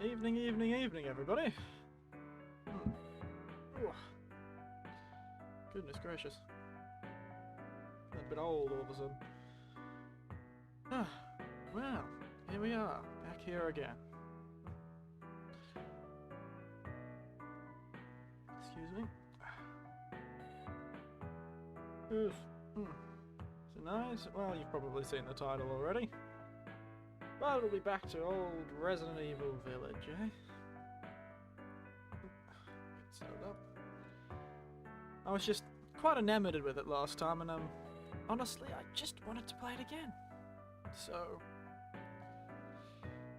Evening, evening, evening, everybody. Ooh. Goodness gracious. I'm a bit old all of a sudden. Ah, well, here we are, back here again. Excuse me. Oof. So nice. Well, you've probably seen the title already. But it'll be back to old Resident Evil Village, eh? Get settled up. I was just quite enamored with it last time, and honestly, I just wanted to play it again. So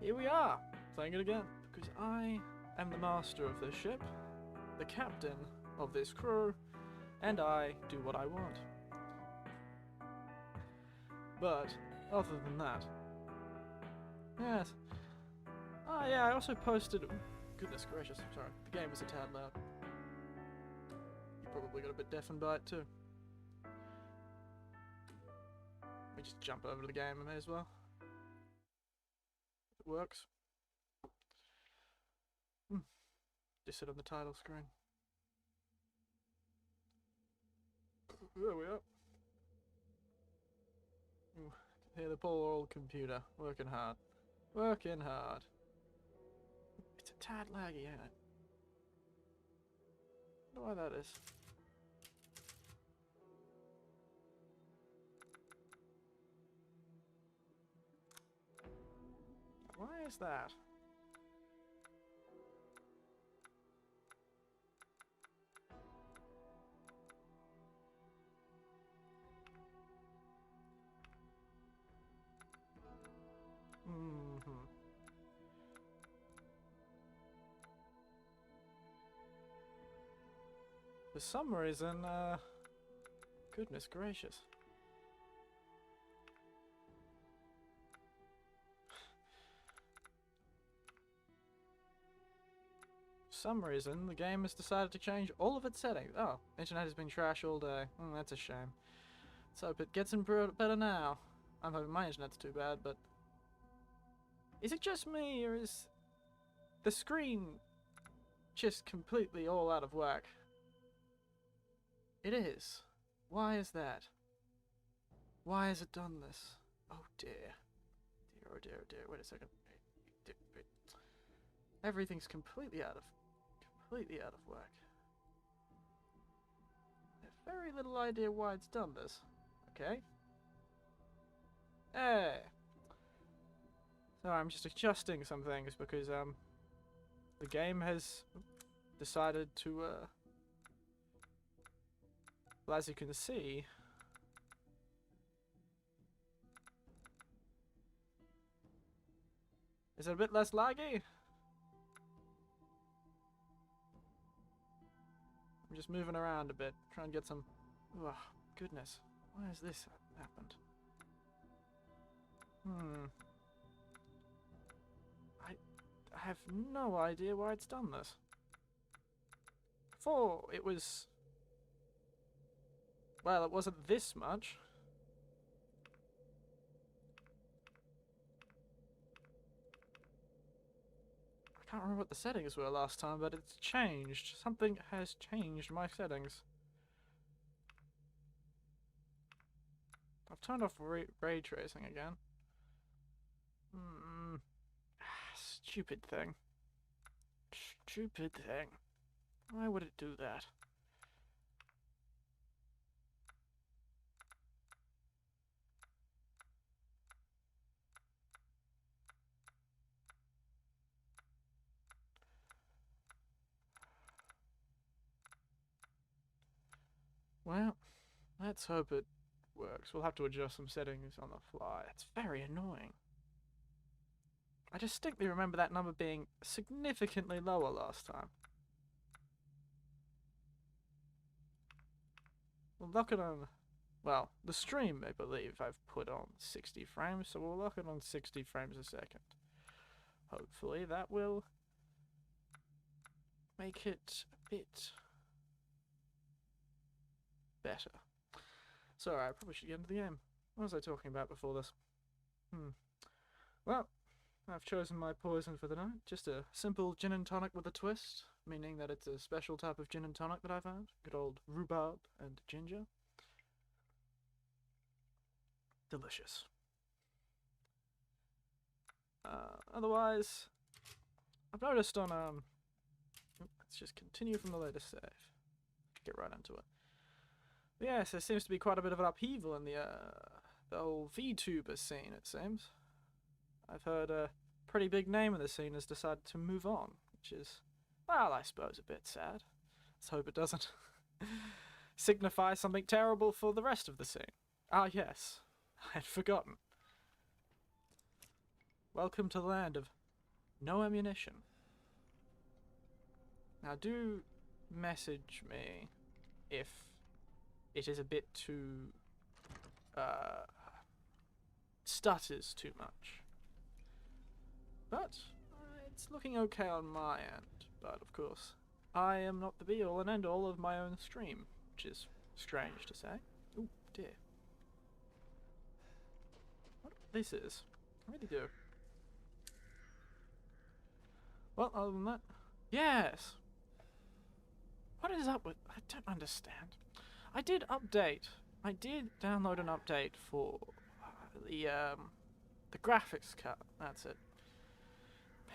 here we are, playing it again, because I am the master of this ship, the captain of this crew, and I do what I want. But other than that, yes. Oh yeah, I also posted. Goodness gracious, sorry, the game was a tad loud. You probably got a bit deafened by it too. Let me just jump over to the game, I may as well. If it works. Just sit on the title screen. There we are. Hear the poor old computer working hard. Working hard. It's a tad laggy, ain't it? I wonder why that is. Why is that? For some reason, goodness gracious. For some reason, the game has decided to change all of its settings. Oh, internet has been trash all day. That's a shame. Let's hope it gets improved better now. I'm hoping my internet's too bad, but... Is it just me, or is the screen just completely all out of whack? It is. Why is that? Why has it done this? Oh dear. Dear, oh dear, oh dear. Wait a second. Everything's completely out of whack. I have very little idea why it's done this. Okay. Hey. So I'm just adjusting some things because the game has decided to well, as you can see, is it a bit less laggy? I'm just moving around a bit, trying to get some... Oh, goodness. Why has this happened? I have no idea why it's done this. Before, it was... Well, it wasn't this much. I can't remember what the settings were last time, but it's changed. Something has changed my settings. I've turned off ray tracing again. Stupid thing. Stupid thing. Why would it do that? Well, let's hope it works. We'll have to adjust some settings on the fly. It's very annoying. I distinctly remember that number being significantly lower last time. We'll lock it on... Well, the stream, I believe, I've put on 60 frames, so we'll lock it on 60 frames a second. Hopefully that will make it a bit better. Sorry, I probably should get into the game. What was I talking about before this? Well, I've chosen my poison for the night. Just a simple gin and tonic with a twist, meaning that it's a special type of gin and tonic that I found. Good old rhubarb and ginger. Delicious. Otherwise, I've noticed on, let's just continue from the latest save. Get right into it. But yes, there seems to be quite a bit of an upheaval in the whole Vtuber scene, it seems. I've heard a pretty big name in the scene has decided to move on, which is, well, I suppose a bit sad. Let's hope it doesn't signify something terrible for the rest of the scene. Ah, yes. I had forgotten. Welcome to the land of no ammunition. Now do message me if it is a bit too stutters too much. But it's looking okay on my end. But of course, I am not the be all and end all of my own stream, which is strange to say. Ooh, dear. What this is, I really do. Well, other than that, yes. What is up with? I don't understand. I did update. I did download an update for the graphics card. That's it.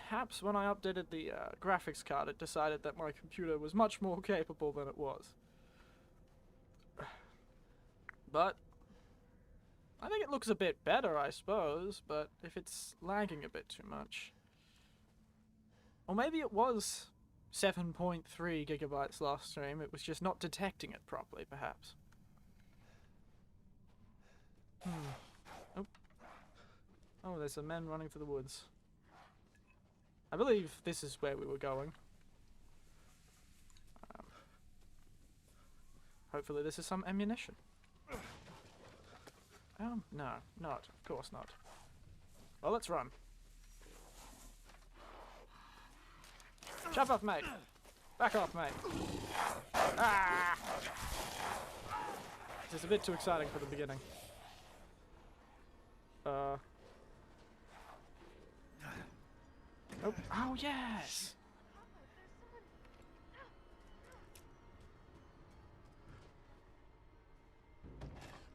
Perhaps when I updated the graphics card, it decided that my computer was much more capable than it was. But I think it looks a bit better, I suppose. But if it's lagging a bit too much, or maybe it was 7.3 gigabytes last stream. It was just not detecting it properly, perhaps. Oh. Oh, there's some men running for the woods. I believe this is where we were going. Hopefully this is some ammunition. No, not. Of course not. Well, let's run. Shove off, mate. Back off, mate. Ah! This is a bit too exciting for the beginning. Oh, oh yes!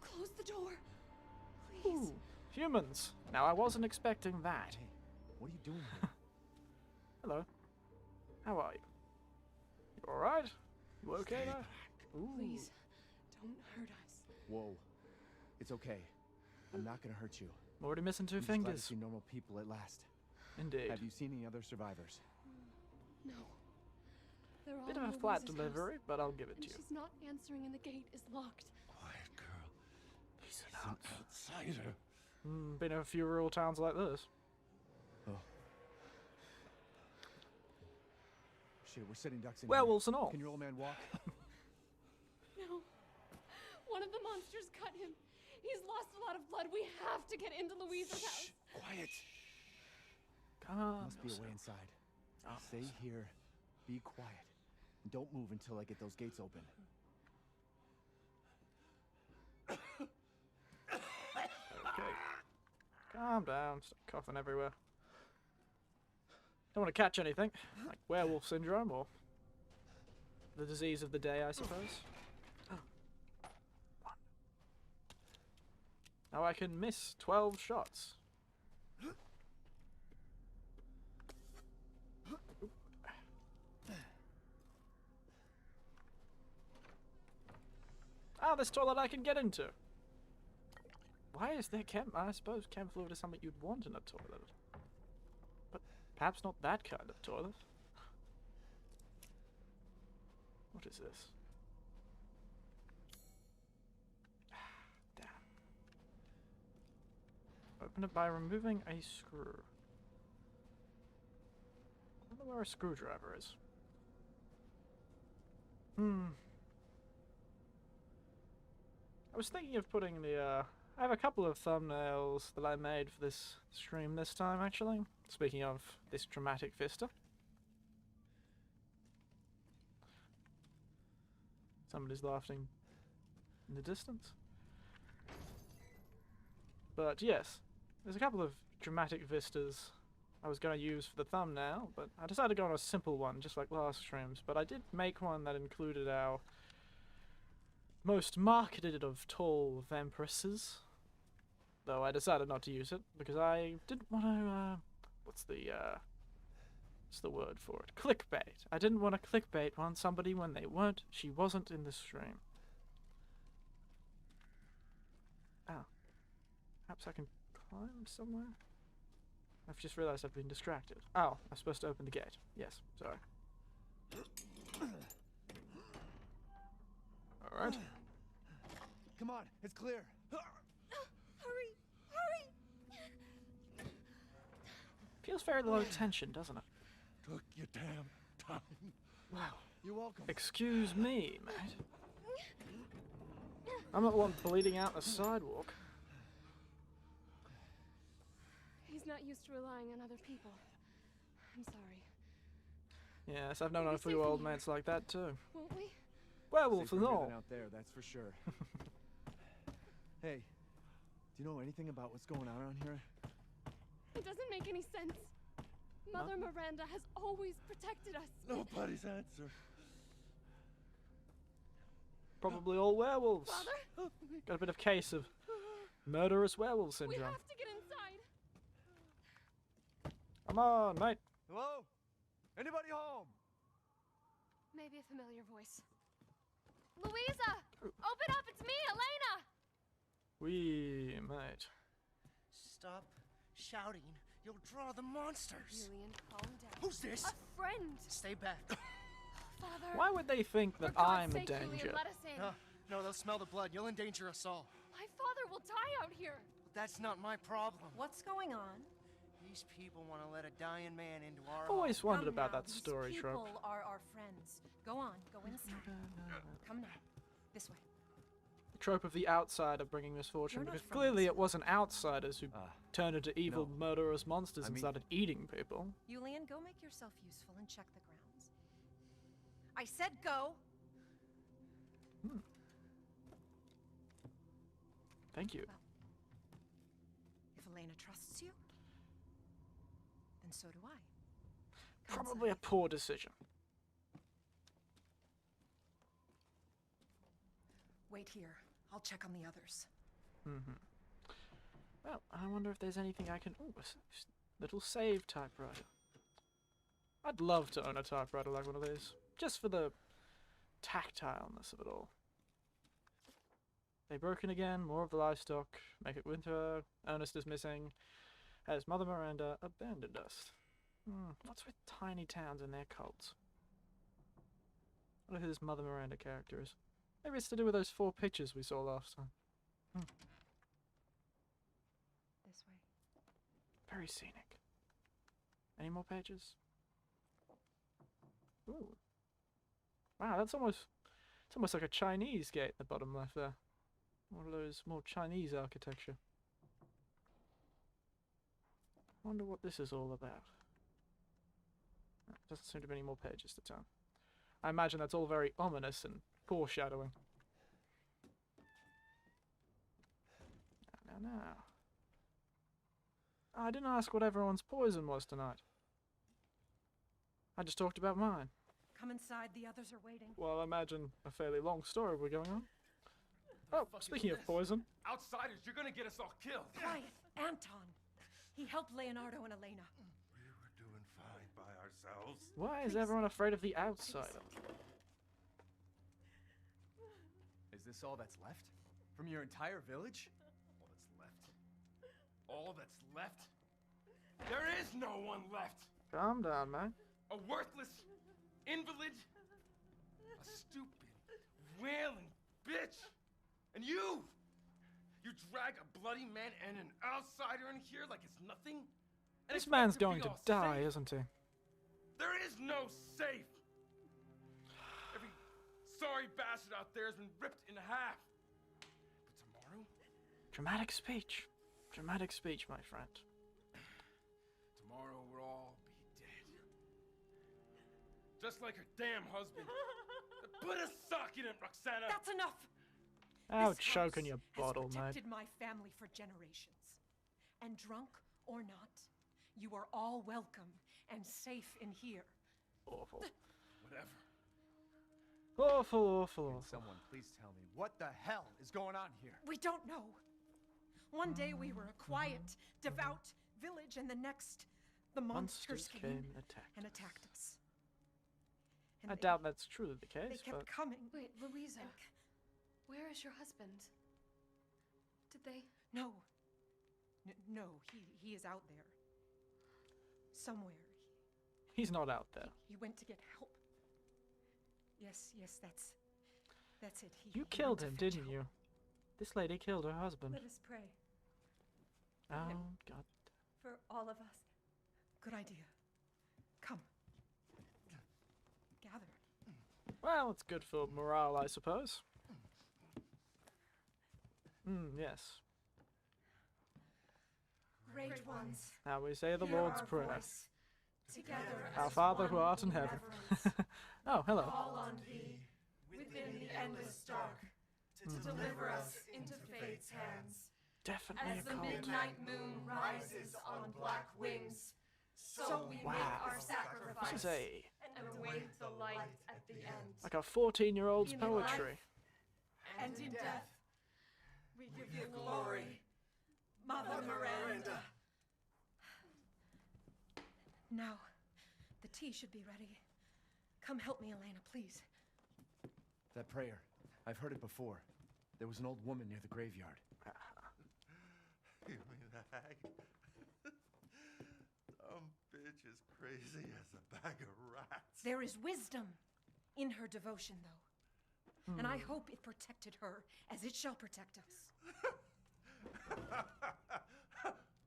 Close the door, please. Ooh, humans. Now I wasn't expecting that. Hey, what are you doing here? Hello. How are you? You alright? You okay there? Ooh. Please, don't hurt us. Whoa. It's okay. I'm not gonna hurt you. I'm already missing two I'm just glad to fingers. see normal people at last. Indeed. Have you seen any other survivors? No. They're all Bit of a in flat Louise's delivery, house, but I'll give it and to you. she's not answering and the gate is locked. Quiet girl. He's He's an outsider. Been in a few rural towns like this. Oh. Shit, we're sitting ducks in Werewolves and all. here. Can your old man walk? No. One of the monsters cut him. He's lost a lot of blood. We have to get into Louise's house. Quiet. Calm Must be a way yourself. inside. Oh, Stay here. Be quiet. And don't move until I get those gates open. Okay. Calm down. Stop coughing everywhere. Don't want to catch anything, like werewolf syndrome or the disease of the day, I suppose. One. Now I can miss 12 shots. Ah, this toilet I can get into. Why is there chem? I suppose chem fluid is something you'd want in a toilet. But perhaps not that kind of toilet. What is this? Damn. Open it by removing a screw. I wonder where a screwdriver is. I was thinking of putting the, I have a couple of thumbnails that I made for this stream this time, actually. Speaking of this dramatic vista. Somebody's laughing in the distance. But yes, there's a couple of dramatic vistas I was going to use for the thumbnail, but I decided to go on a simple one, just like last streams. But I did make one that included our most marketed of tall vampiresses, though I decided not to use it because I didn't want to. What's the word for it? Clickbait. I didn't want to clickbait on somebody when she wasn't in the stream. Oh. Perhaps I can climb somewhere? I've just realized I've been distracted. Oh, I'm supposed to open the gate. Yes, sorry. Alright. Come on, it's clear. Hurry! Hurry! Feels very low tension, doesn't it? Took your damn time. Wow. You're welcome. Excuse me, mate. I'm not the one bleeding out the sidewalk. He's not used to relying on other people. I'm sorry. Yes, I've known We'll a be few safe in old here. mates like that too. Won't we? Werewolf Safer and here all. than out there, that's for sure. Hey, do you know anything about what's going on around here? It doesn't make any sense. Mother Miranda has always protected us. Nobody's answer. Probably all werewolves. Father, Got a bit of case of murderous werewolf we syndrome. have to get inside. Come on, mate. Hello? Anybody home? Maybe a familiar voice. Louisa! Open up, it's me, Elena! Wee, mate. Stop shouting. You'll draw the monsters. Julian, calm down. Who's this? A friend! Stay back. Father! Why would they think that For God's I'm a sake, danger? Julian, let us in. No, they'll smell the blood. You'll endanger us all. My father will die out here. That's not my problem. What's going on? These people want to let a dying man into our I've always home. wondered Come about now, that these story people trope. are our friends. Go on, go inside. Come now, this way. The trope of the outsider bringing misfortune, You're not because from clearly this it wasn't outsiders who turned into evil no. murderous monsters I and mean- started eating people. Julian, go make yourself useful and check the grounds. I said go! Thank you. If Elena trusts you, then so do I. Come Probably a inside. poor decision. Wait here. I'll check on the others. Well, I wonder if there's anything I can... Oh, little save typewriter. I'd love to own a typewriter like one of these. Just for the tactileness of it all. They broken again, more of the livestock. Make it winter. Ernest is missing. Has Mother Miranda abandoned us? What's with tiny towns and their cults? I wonder who this Mother Miranda character is. Maybe it's to do with those 4 pictures we saw last time. This way. Very scenic. Any more pages? Ooh. Wow, it's almost like a Chinese gate at the bottom left there. One of those more Chinese architecture. Wonder what this is all about. Doesn't seem to be any more pages to turn. I imagine that's all very ominous and foreshadowing. Now. I didn't ask what everyone's poison was tonight. I just talked about mine. Come inside, the others are waiting. Well, I imagine a fairly long story we're going on. Oh, speaking of poison. Outsiders, you're gonna get us all killed. Quiet, Anton. He helped Leonardo and Elena. We were doing fine by ourselves. Why is everyone afraid of the outsider? Is this all that's left? From your entire village? All that's left? There is no one left! Calm down, man. A worthless invalid? A stupid, wailing bitch! And you! You drag a bloody man and an outsider in here like it's nothing? And This expect man's to be going to all die, safe? isn't he? There is no safe! Every sorry bastard out there has been ripped in half. But tomorrow? Dramatic speech. Dramatic speech, my friend. Tomorrow we'll all be dead. Just like her damn husband. Put a sock in it, Roxana! That's enough! Oh, This choke on house your has bottle, mate. protected my family for generations. And drunk or not, You are all welcome and safe in here. Awful. Whatever. Awful, awful, awful. Someone please tell me what the hell is going on here? We don't know. One day we were a quiet, devout village, and the next, the monsters came and attacked us. And I doubt that's truly the they case, kept but coming. Wait, Louisa, where is your husband? Did they? No. No, he is out there. Somewhere. he's not out there. He went to get help. Yes, that's it. You killed him, didn't you? This lady killed her husband. Let us pray Oh, God. for all of us. Good idea. Come. Gather. Well, it's good for morale, I suppose. Yes. Great ones. Now we say the hear Lord's our Prayer. voice. Together Our as Father one who art in in heaven. reverence. Oh, hello. Call on thee within the endless dark to deliver us into fate's hands. Definitely As a the cult. midnight moon rises on black wings, so we make our This sacrifice is a and await the light at the end. like a 14-year-old's In poetry. And in death, we give you glory, Mother Miranda. Now, the tea should be ready. Come help me, Elena, please. That prayer. I've heard it before. There was an old woman near the graveyard. You mean the hag? Bitch is crazy as a bag of rats. There is wisdom in her devotion, though. And I hope it protected her as it shall protect us.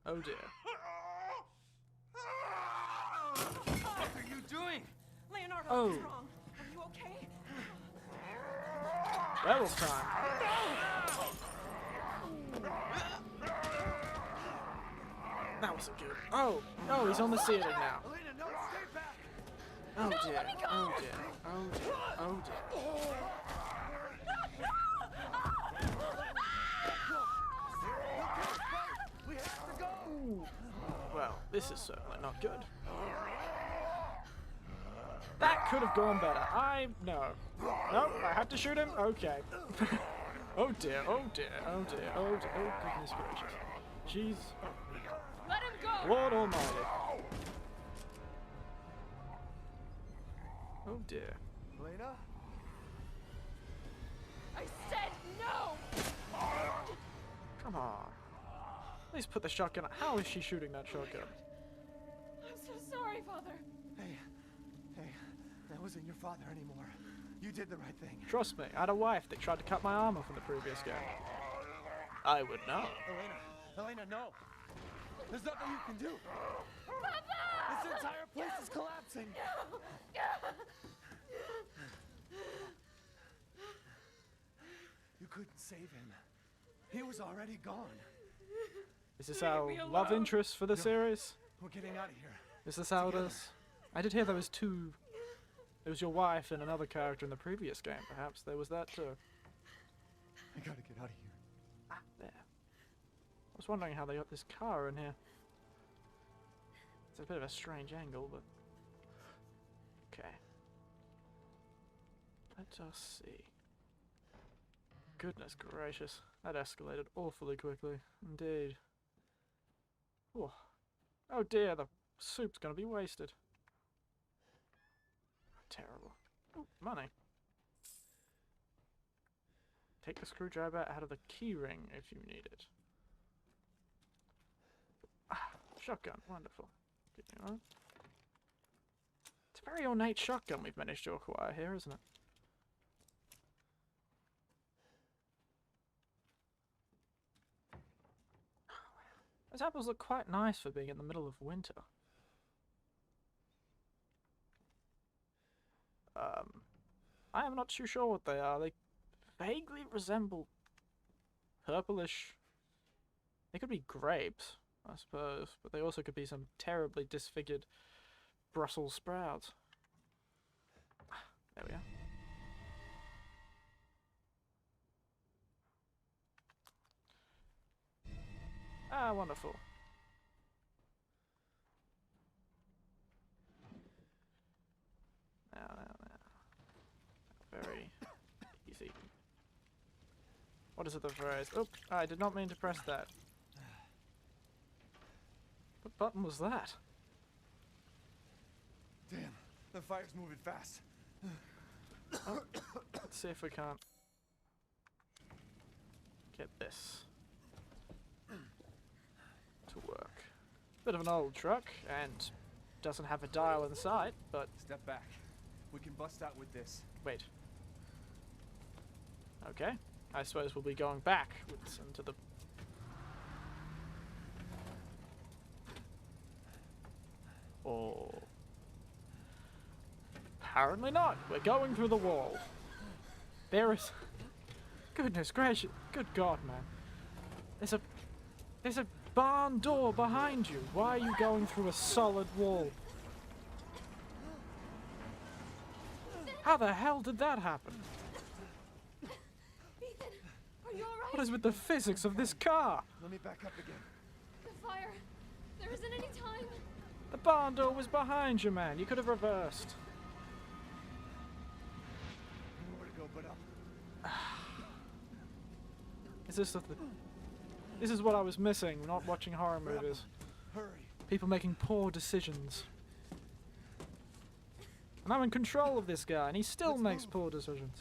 Oh dear. What are you doing? Leonardo, Oh. what's wrong? Are you okay? Werewolf time. That wasn't good. Oh, he's on the ceiling now. Elena, no, stay back! Oh dear. Oh dear. Oh dear. Oh dear. We have to go! Well, this is certainly not good. That could have gone better. No. Nope, I had to shoot him? Okay. Oh dear, oh dear, oh dear, oh dear, oh goodness gracious. Jeez. Let him go! Lord Almighty. Oh dear. Elena? I said no! Come on. Please put the shotgun. How is she shooting that shotgun? I'm so sorry, Father. Hey, that wasn't your father anymore. You did the right thing. Trust me, I had a wife that tried to cut my arm off in the previous game. I would know. Elena, no! There's nothing you can do! This entire place is collapsing! You couldn't save him. He was already gone. Is this our love interest for the series? We're getting out of here. Is this how it is? I did hear there was two. There was your wife and another character in the previous game, perhaps. There was that too. I gotta get out of here. Ah, there. I was wondering how they got this car in here. It's a bit of a strange angle, but... Okay. Let us see. Goodness gracious. That escalated awfully quickly. Indeed. Oh, oh dear, the soup's gonna be wasted. Terrible. Oh, money. Take the screwdriver out of the key ring if you need it. Ah, shotgun. Wonderful. Good thing on. It's a very ornate shotgun we've managed to acquire here, isn't it? Those apples look quite nice for being in the middle of winter. I am not too sure what they are. They vaguely resemble purplish. They could be grapes, I suppose, but they also could be some terribly disfigured Brussels sprouts. There we are. Ah, wonderful. What is it, the phrase? Oh, I did not mean to press that. What button was that? Damn, the fire's moving fast. Oh, let's see if we can't get this to work. Bit of an old truck, and doesn't have a dial inside, but... Step back. We can bust out with this. Wait. Okay. I suppose we'll be going backwards into the... Oh. Apparently not. We're going through the wall. There is... Goodness gracious. Good God, man. There's a barn door behind you. Why are you going through a solid wall? How the hell did that happen? Ethan, are you alright? What is with the physics of this car? Let me back up again. The fire. There isn't any time. The barn door was behind you, man. You could have reversed. Nowhere to go but up. Is this the... This is what I was missing, not watching horror movies. Hurry. People making poor decisions. And I'm in control of this guy, and he still Let's makes move. poor decisions.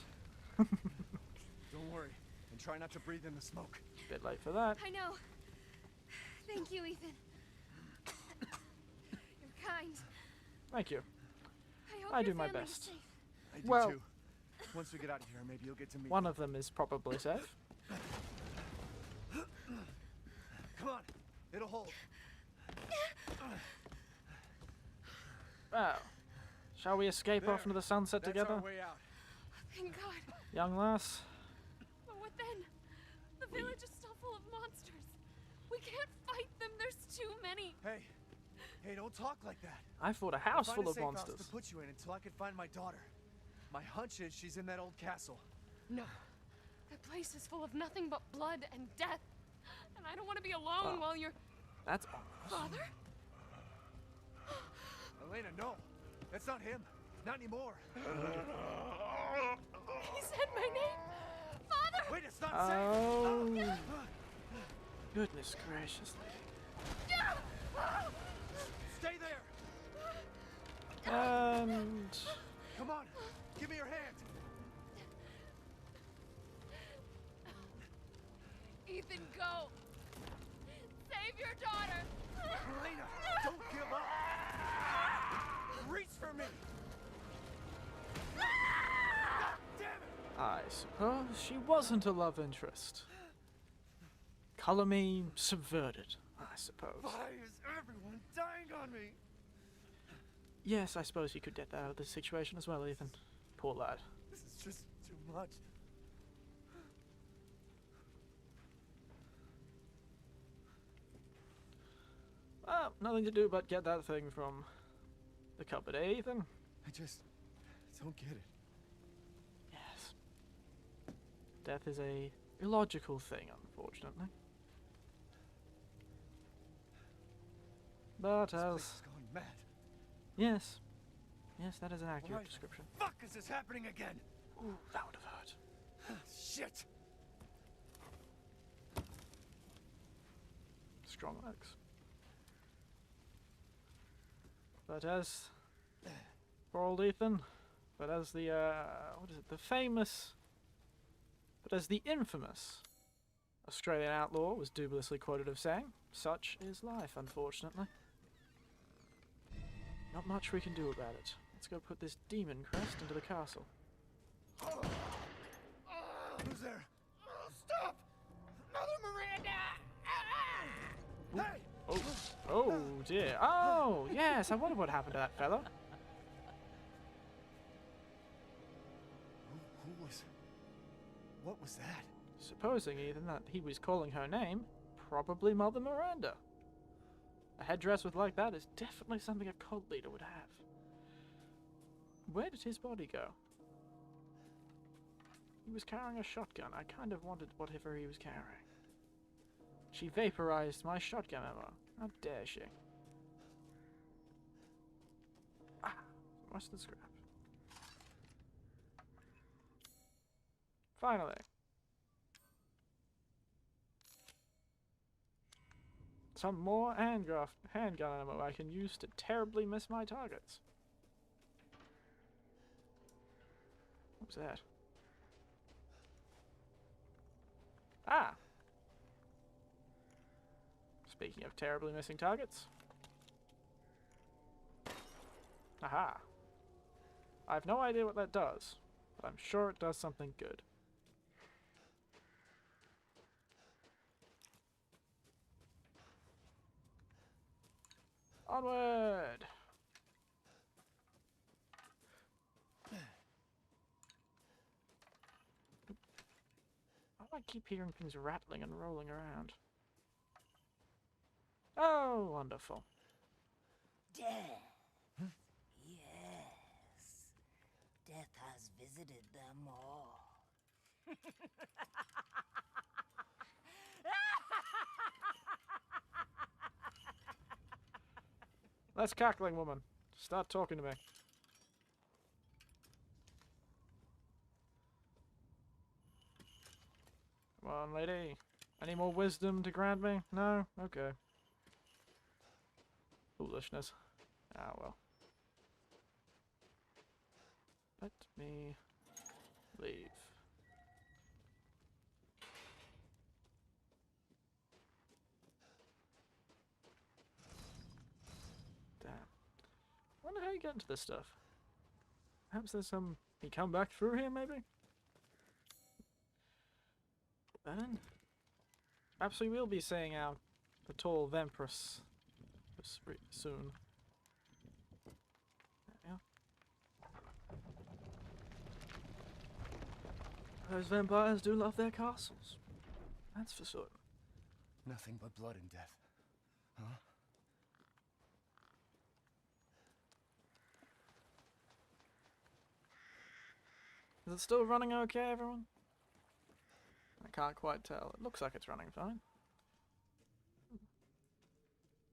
Don't worry, and try not to breathe in the smoke. Bit late for that. I know. Thank you, Ethan. You're kind. Thank you. I hope I your do my family's best. safe. I do Well- too. Once we get out of here, maybe you'll get to meet One them. of them is probably safe. Come on, it'll hold. Well, shall we escape off There. into the sunset That's together? our way out. Thank God. Young lass? But what then? The village is still full of monsters. We can't fight them. There's too many. Hey, don't talk like that. I fought a I'll house find full a of safe house monsters. to put you in until I can find my daughter. My hunch is she's in that old castle. No. That place is full of nothing but blood and death. And I don't want to be alone Oh. while you're... That's ominous. Father? Elena, no. That's not him. Not anymore. He said my name. Father! Wait, it's not Oh. safe. Goodness gracious, lady. Stay there. And... Come on. Give me your hand. Ethan, go. Save your daughter. Elena, don't give up. Reach for me. God damn it. I suppose she wasn't a love interest. Color me subverted, I suppose. Why is everyone dying on me? Yes, I suppose you could get that out of this situation as well, Ethan. Poor lad. This is just too much. Well, nothing to do but get that thing from the cupboard, eh, Ethan? I just don't get it. Yes. Death is a illogical thing, unfortunately. But This place as... is going mad. Yes. Yes, that is an accurate Why description. the fuck is this happening again? Ooh, that would have hurt. Shit. Strong legs. But as... Poor old Ethan. But as the, what is it? The famous... But as the infamous Australian outlaw was dubiously quoted of saying, such is life, unfortunately. Not much we can do about it. Let's go put this demon crest into the castle. Who's there? Stop! Mother Miranda! Hey! Oh, oh dear. Oh, yes, I wonder what happened to that fellow. Who was... What was that? Supposing, Ethan, that he was calling her name, probably Mother Miranda. A headdress with like that is definitely something a cult leader would have. Where did his body go? He was carrying a shotgun. I kind of wanted whatever he was carrying. She vaporized my shotgun ammo. How dare she? Ah, what's the scrap? Finally. Some more handgun ammo I can use to terribly miss my targets. What was that? Ah! Speaking of terribly missing targets. Aha! I have no idea what that does, but I'm sure it does something good. Onward! Why do I keep hearing things rattling and rolling around? Oh, wonderful. Death. Yes. Death has visited them all. Less cackling, woman. Start talking to me. Come on, lady. Any more wisdom to grant me? No? Okay. Foolishness. Ah, well. Let me leave. Damn. Wonder how you get into this stuff. Perhaps there's some... You come back through here, maybe? Then? Perhaps we will be seeing out the tall Vempress soon. Yeah. Those vampires do love their castles. That's for certain. Nothing but blood and death. Huh? Is it still running okay, everyone? I can't quite tell. It looks like it's running fine.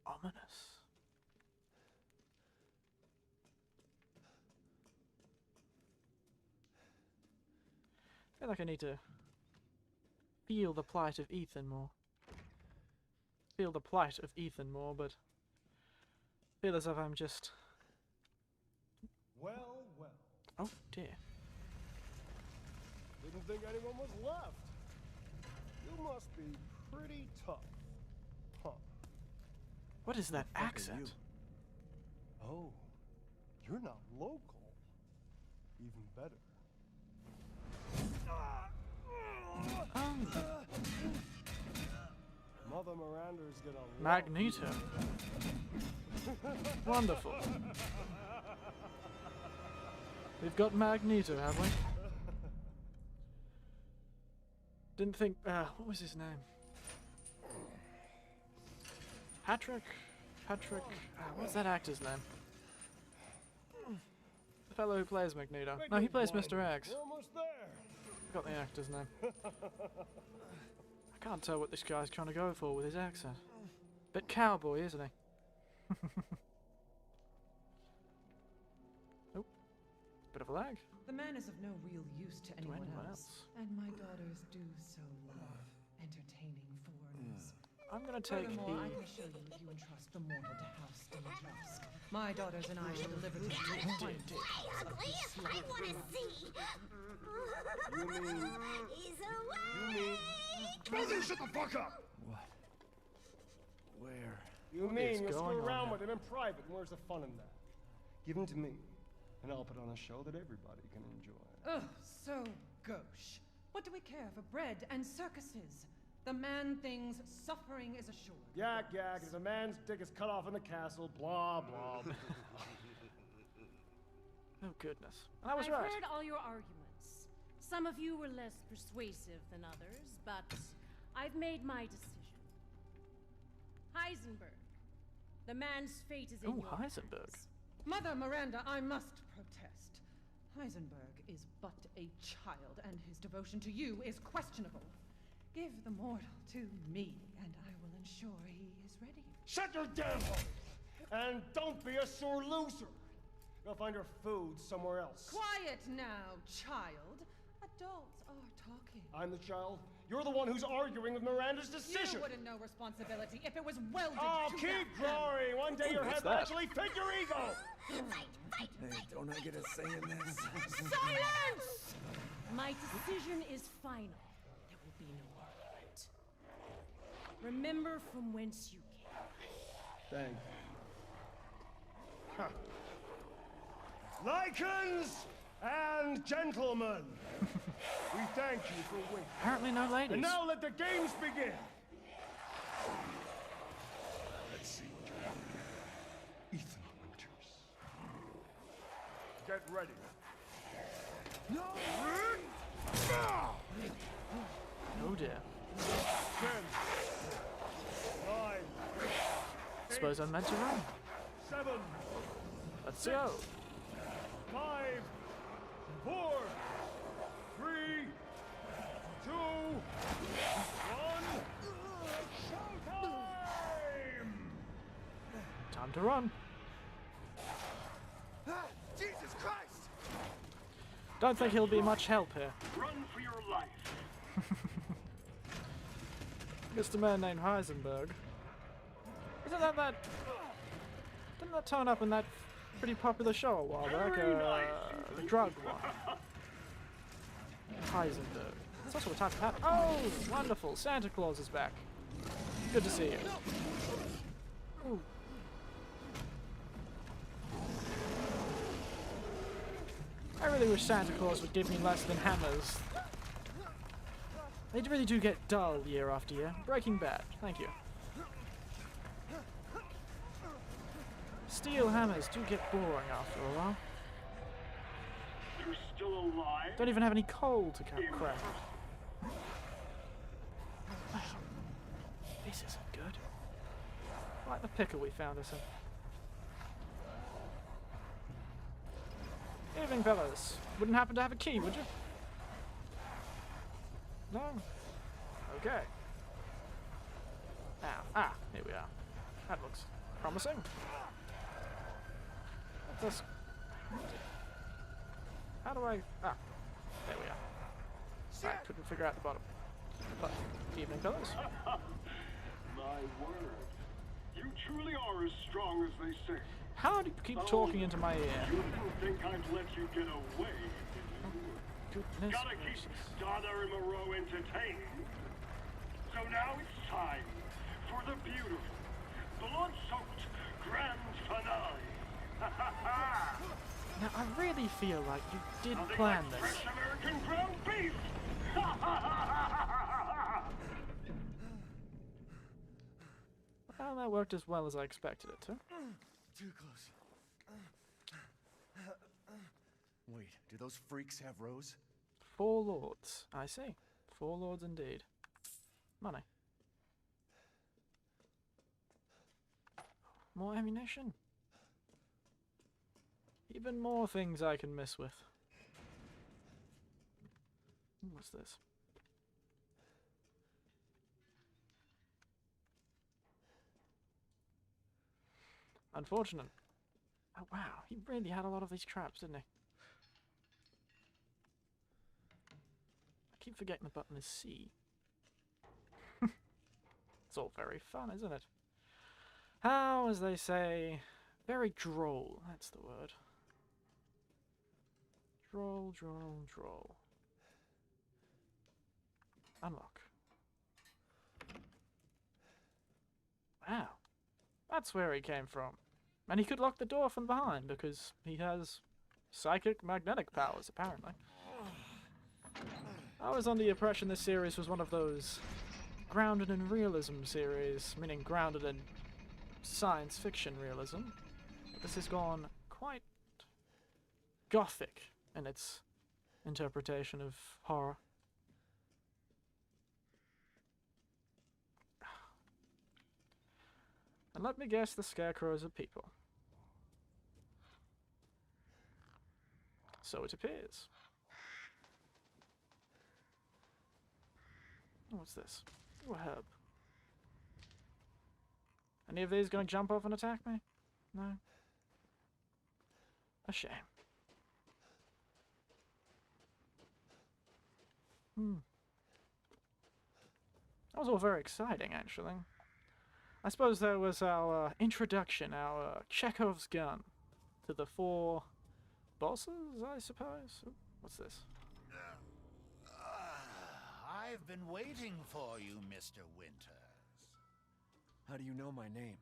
Ominous. I feel like I need to feel the plight of Ethan more. Feel the plight of Ethan more, but feel as if I'm just... Well, well. Oh dear. Didn't think anyone was left. You must be pretty tough, huh? What is that Fuck are accent? you? Oh, you're not local. Even better. Mother Miranda's gonna love Magneto. Wonderful. We've got Magneto, have we? Didn't think... what was his name? Patrick? What's that actor's name? The fellow who plays Magneto. No, he plays Mr. X. We're almost there. Got the actor's name. I can't tell what this guy's trying to go for with his accent. Bit cowboy, isn't he? Oh, bit of a lag. The man is of no real use to anyone anyone else. else. And my daughters do so love entertaining foreigners. I'm gonna take Furthermore, I the... can show you if you entrust the mortal to House Dimitrescu. My daughters and I shall deliver to you the findings of Ugly, this I slaughter. want to see. You mean... He's away. Brother, shut the fuck up! What? Where? You What mean is you'll going screw on around here? with him in private, and where's the fun in that? Give him to me, and I'll put on a show that everybody can enjoy. Ugh, so gauche. What do we care for bread and circuses? The man thinks suffering is assured. Yak, yak, if a man's dick is cut off in the castle, blah, blah, blah. Oh goodness. And I was I've right. heard all your arguments. Some of you were less persuasive than others, but I've made my decision. Heisenberg. The man's fate is in Oh, your Heisenberg. hands. Mother Miranda, I must protest. Heisenberg is but a child, and his devotion to you is questionable. Give the mortal to me, and I will ensure he is ready. Shut your damn hole! And don't be a sore loser! Go find your food somewhere else. Quiet now, child. A adults are talking. I'm the child. You're the one who's arguing with Miranda's decision. You wouldn't know responsibility if it was welded Oh, to keep that drawing. One day your head will that? actually fit your ego. Fight! Hey, don't I get a say in this? Silence! My decision is final. There will be no argument. Remember from whence you came. Thank you. Lycans and gentlemen, we thank you for waiting. Apparently no ladies. And now let the games begin. Let's see what you're doing. Ethan Winters. Get ready. No! Oh dear. 10, 9, Suppose I'm meant to run. 7, Let's go. 5, 4, 3, 2, 1. Showtime! Time to run. Jesus Christ! Don't think he'll be much help here. Run for your life. Just a man named Heisenberg. Isn't that? Didn't that turn up in that pretty popular show a while back? The drug one. Heisenberg. It's also a type of hat. Oh, wonderful! Santa Claus is back. Good to see you. Ooh. I really wish Santa Claus would give me less than hammers. They really do get dull year after year. Breaking Bad. Thank you. Steel hammers do get boring after a while. You're still alive? Don't even have any coal to crack. This isn't good. Like the pickle we found us in. Evening, fellas. Wouldn't happen to have a key, would you? No? Okay. Ah, here we are. That looks promising. What's this? How do I... Ah, there we are. I couldn't figure out the bottom. But, evening, fellas. My word. You truly are as strong as they say. How do you keep talking into my ear? You didn't think I'd let you get away, did you? Goodness Gotta keep gracious. Donna and Moreau entertained. So now it's time for the beautiful, blood-soaked grand finale. Now, I really feel like you did Nothing plan like this. fresh American ground beef. Well, that worked as well as I expected it to. Too close. Wait, do those freaks have Rose? 4 lords. I see. 4 lords indeed. Money. More ammunition. Even more things I can mess with. What's this? Unfortunate. Oh wow, he really had a lot of these traps, didn't he? I keep forgetting the button is C. It's all very fun, isn't it? How, as they say, very droll, that's the word. Droll, droll, droll. Unlock. Wow. That's where he came from. And he could lock the door from behind because he has psychic magnetic powers, apparently. I was under the impression this series was one of those grounded in realism series, meaning grounded in science fiction realism. But this has gone quite gothic in its interpretation of horror. And let me guess, the scarecrows are people. So it appears. What's this? Ooh, a herb. Any of these gonna jump off and attack me? No? A shame. That was all very exciting, actually. I suppose that was our introduction, our Chekhov's gun to the 4 bosses, I suppose. Ooh, what's this? I've been waiting for you, Mr. Winters. How do you know my name?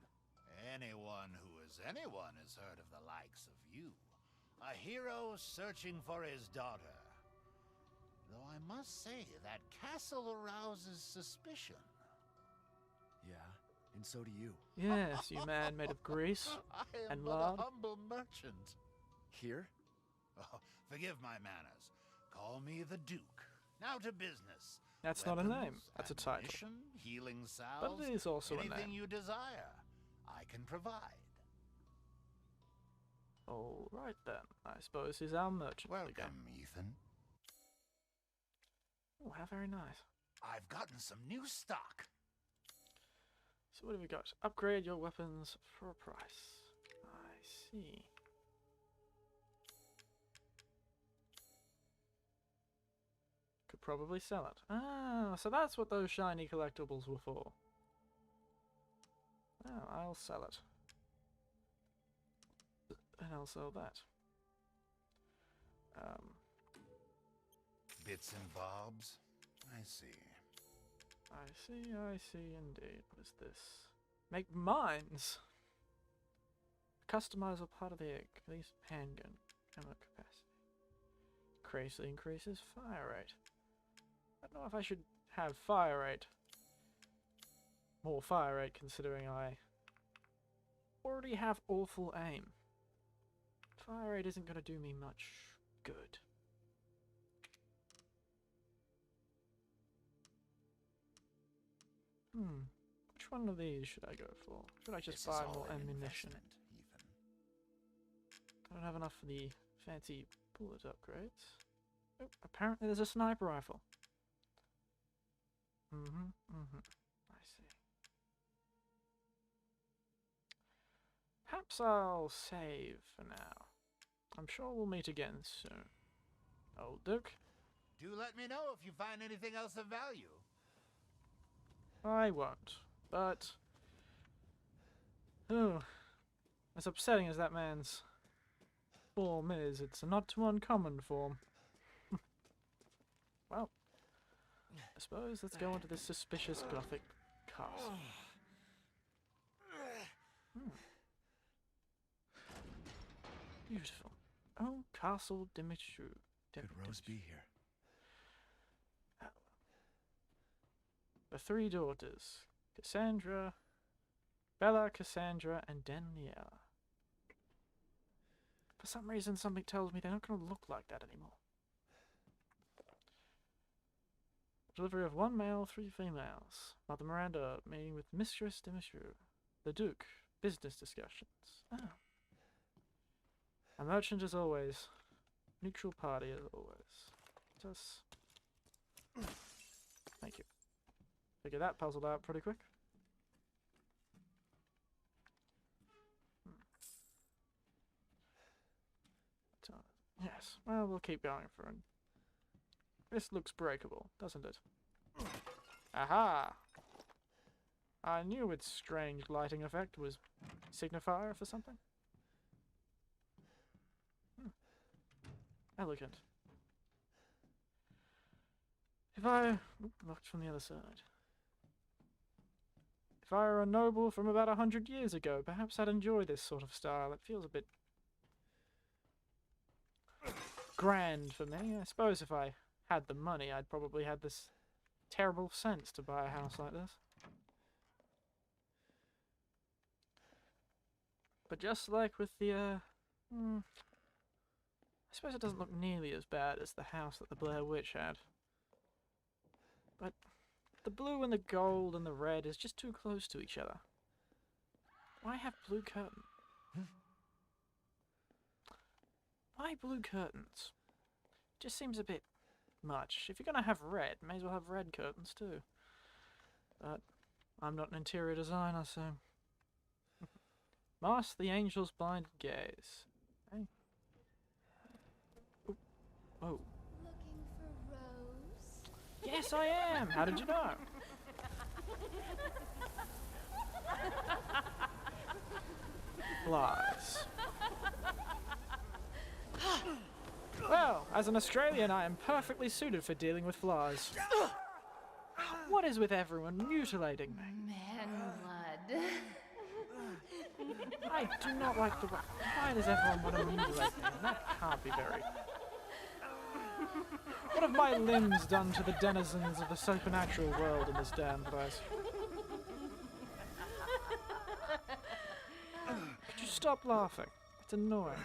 Anyone who is anyone has heard of the likes of you. A hero searching for his daughter. Though I must say, that castle arouses suspicion. Yeah, and so do you. Yes, you man made of grease I am and but lard. a humble merchant. Here? Oh, forgive my manners. Call me the Duke. Now to business. That's not a name, Weapons, that's a title. ammunition, healing salves, But it is also a anything name. you desire, I can provide. Alright then, I suppose he's our merchant for the game. Welcome, Ethan. Oh, how very nice. I've gotten some new stock. So what have we got? Upgrade your weapons for a price. I see. Could probably sell it. Ah, so that's what those shiny collectibles were for. Oh, I'll sell it. And I'll sell that. Bits and bobs. I see. I see indeed. What is this? Make mines! Customizable part of the egg. Release handgun. Ammo capacity. Greatly increases fire rate. I don't know if I should have fire rate. More fire rate considering I already have awful aim. Fire rate isn't going to do me much good. Which one of these should I go for? Should I just This buy is all more an ammunition? investment, Ethan. I don't have enough for the fancy bullet upgrades. Oh, apparently there's a sniper rifle. I see. Perhaps I'll save for now. I'm sure we'll meet again soon. Old Duke? Do let me know if you find anything else of value. I won't, but... Oh, as upsetting as that man's form is, it's a not too uncommon form. Well, I suppose let's go into this suspicious Gothic castle. Beautiful. Oh, Castle Dimitru. Could Rose be here? The 3 daughters. Cassandra, Bella, Cassandra, and Daniela. For some reason, something tells me they're not going to look like that anymore. Delivery of 1 male, 3 females. Mother Miranda meeting with Mistress Dimitru. The Duke. Business discussions. Ah. A merchant as always. Neutral party as always. Just... Thank you. Figure that puzzled out pretty quick. Yes, well, we'll keep going for it. This looks breakable, doesn't it? Aha! I knew its strange lighting effect was signifier for something. Elegant. If I... looked from the other side. If I were a noble from about 100 years ago, perhaps I'd enjoy this sort of style. It feels a bit... grand for me. I suppose if I had the money, I'd probably have this terrible sense to buy a house like this. But just like with the, I suppose it doesn't look nearly as bad as the house that the Blair Witch had. But the blue and the gold and the red is just too close to each other. Why have blue curtains? Why blue curtains? Just seems a bit much. If you're gonna have red, may as well have red curtains too. But I'm not an interior designer, so... Mask the angel's blinded gaze. Hey. Ooh. Oh. Looking for Rose? Yes, I am. How did you know? Flies. Well, as an Australian, I am perfectly suited for dealing with flies. What is with everyone mutilating me? Man blood. I do not like the way. Why does everyone want to mutilate me? That can't be very. What have my limbs done to the denizens of the supernatural world in this damn place? Could you stop laughing? It's annoying.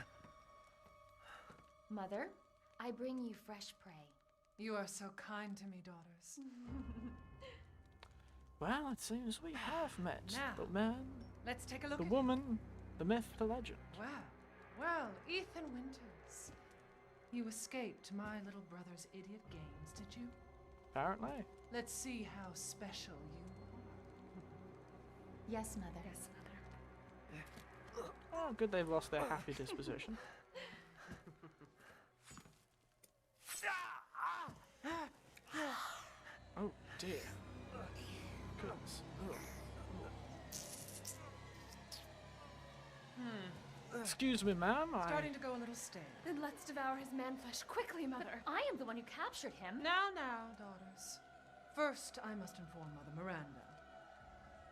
Mother, I bring you fresh prey. You are so kind to me, daughters. Well, it seems we have met. Now, The man, let's take a look the at woman, the myth, the legend. Well, Ethan Winters. You escaped my little brother's idiot games, did you? Apparently. Let's see how special you Yes, Mother. Oh, good they've lost their happy disposition. Oh dear. Goodness. Oh. Excuse me, ma'am. are. Starting to go a little stale. Then let's devour his man flesh quickly, Mother. I am the one who captured him. Now, daughters. First, I must inform Mother Miranda.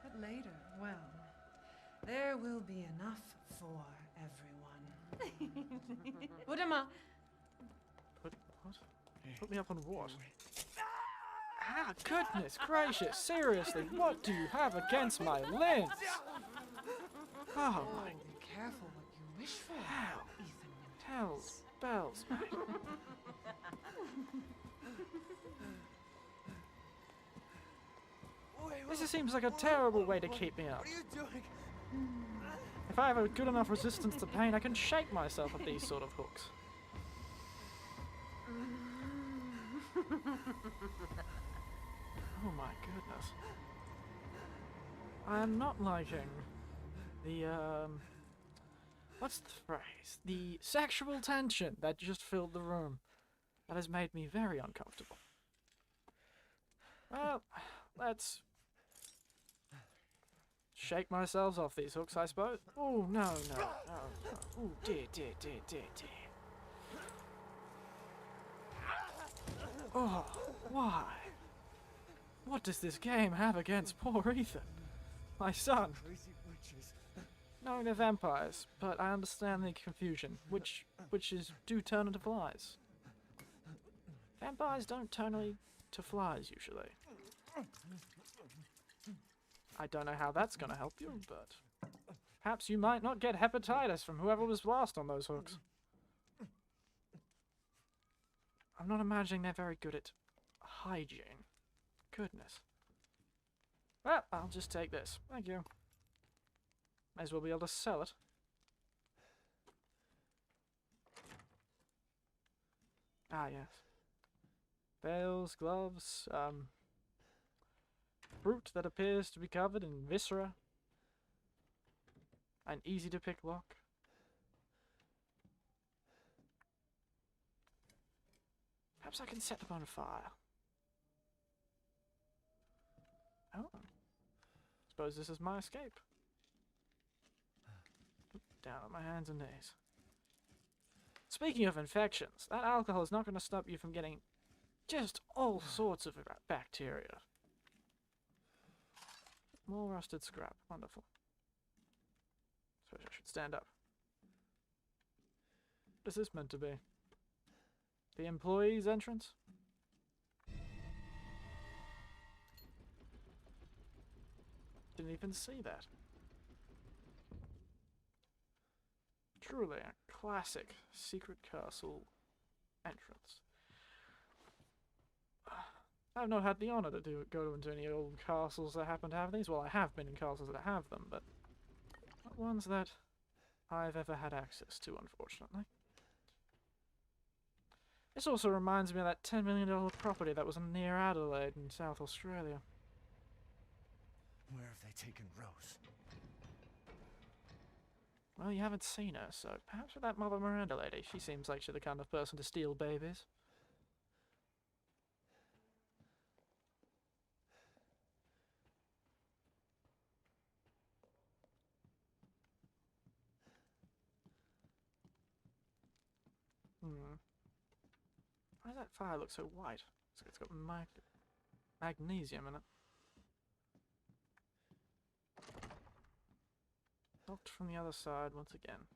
But later, well, there will be enough for everyone. Budama! What? Put me up on what? Ah, goodness gracious! Seriously, what do you have against my limbs? Oh my. Be careful what you wish for, How? Ethan Winters. Hells, bells, mate. This seems like a terrible way to keep me up. What are you doing? If I have a good enough resistance to pain, I can shake myself at these sort of hooks. Oh my goodness. I am not liking the, what's the phrase? The sexual tension that just filled the room. That has made me very uncomfortable. Well, let's shake myself off these hooks, I suppose. Oh, no. Oh, dear. Oh, why? What does this game have against poor Ethan? My son. Crazy witches. No, they're vampires, but I understand the confusion. Witches do turn into flies. Vampires don't turn into flies, usually. I don't know how that's gonna help you, but perhaps you might not get hepatitis from whoever was last on those hooks. I'm not imagining they're very good at hygiene. Goodness. Well, I'll just take this. Thank you. May as well be able to sell it. Ah, yes. Veils, gloves, fruit that appears to be covered in viscera. An easy to pick lock. Perhaps I can set them on fire. Oh. Suppose this is my escape. Down on my hands and knees. Speaking of infections, that alcohol is not going to stop you from getting just all sorts of bacteria. More rusted scrap. Wonderful. Suppose I should stand up. What is this meant to be? The employee's entrance? Didn't even see that. Truly a classic secret castle entrance. I've not had the honour to go into any old castles that happen to have these. Well, I have been in castles that have them, but not ones that I've ever had access to, unfortunately. This also reminds me of that $10 million property that was near Adelaide in South Australia. Where have they taken Rose? Well, you haven't seen her, so perhaps with that Mother Miranda lady. She seems like she's the kind of person to steal babies. Why does that fire look so white? It's got magnesium in it. Locked from the other side once again.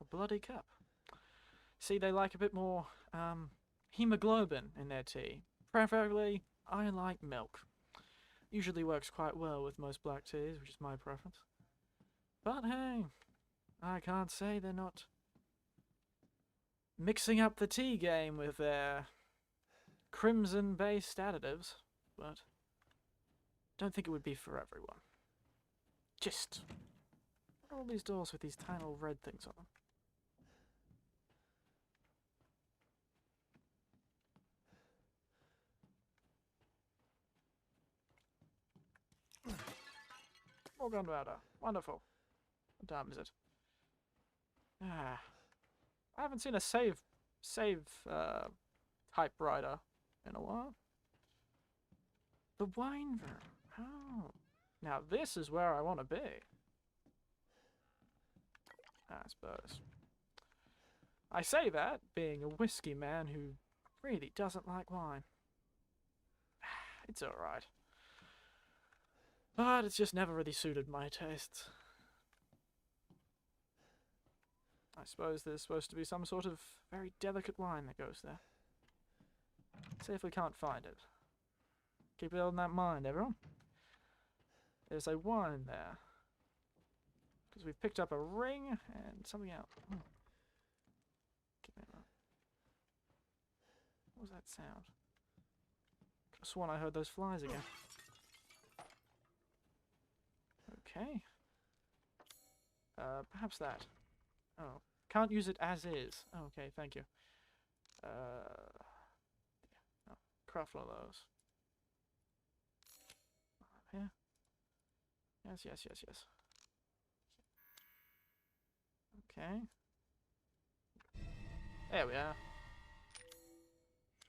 A bloody cup. See, they like a bit more hemoglobin in their tea. Preferably, I like milk. Usually works quite well with most black teas, which is my preference. But hey, I can't say they're not mixing up the tea game with their crimson-based additives, but don't think it would be for everyone. Just, what are all these doors with these tiny little red things on them? More gunpowder. Wonderful. What time is it? Ah. I haven't seen a save typewriter in a while. The wine room. Oh. Now this is where I want to be. I suppose. I say that, being a whiskey man who really doesn't like wine. It's alright. But it's just never really suited my tastes. I suppose there's supposed to be some sort of very delicate wine that goes there. See if we can't find it. Keep it in that mind, everyone. There's a wine there. Because we've picked up a ring and something else. Oh. Give me a moment. What was that sound? Could have sworn I heard those flies again. Okay. Perhaps that. Oh. Can't use it as is. Oh, okay, thank you. Oh, craft one of those. Here. Yes, yes, yes, yes. Okay. There we are.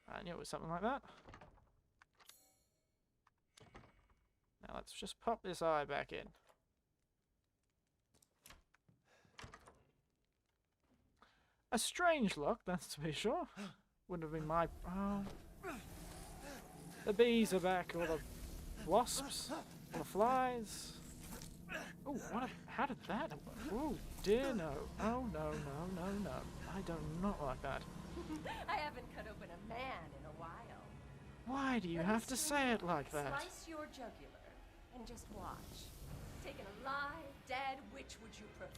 I knew it was something like that. Now let's just pop this eye back in. A strange look, that's to be sure. Wouldn't have been my... Oh. The bees are back, or the wasps, or the flies. Oh, what? How did that? Oh, dear no. Oh, no, no, no, no. I do not like that. I haven't cut open a man in a while. Why do you have to say it like that? Slice your jugular and just watch. Taken alive, dead, which would you prefer?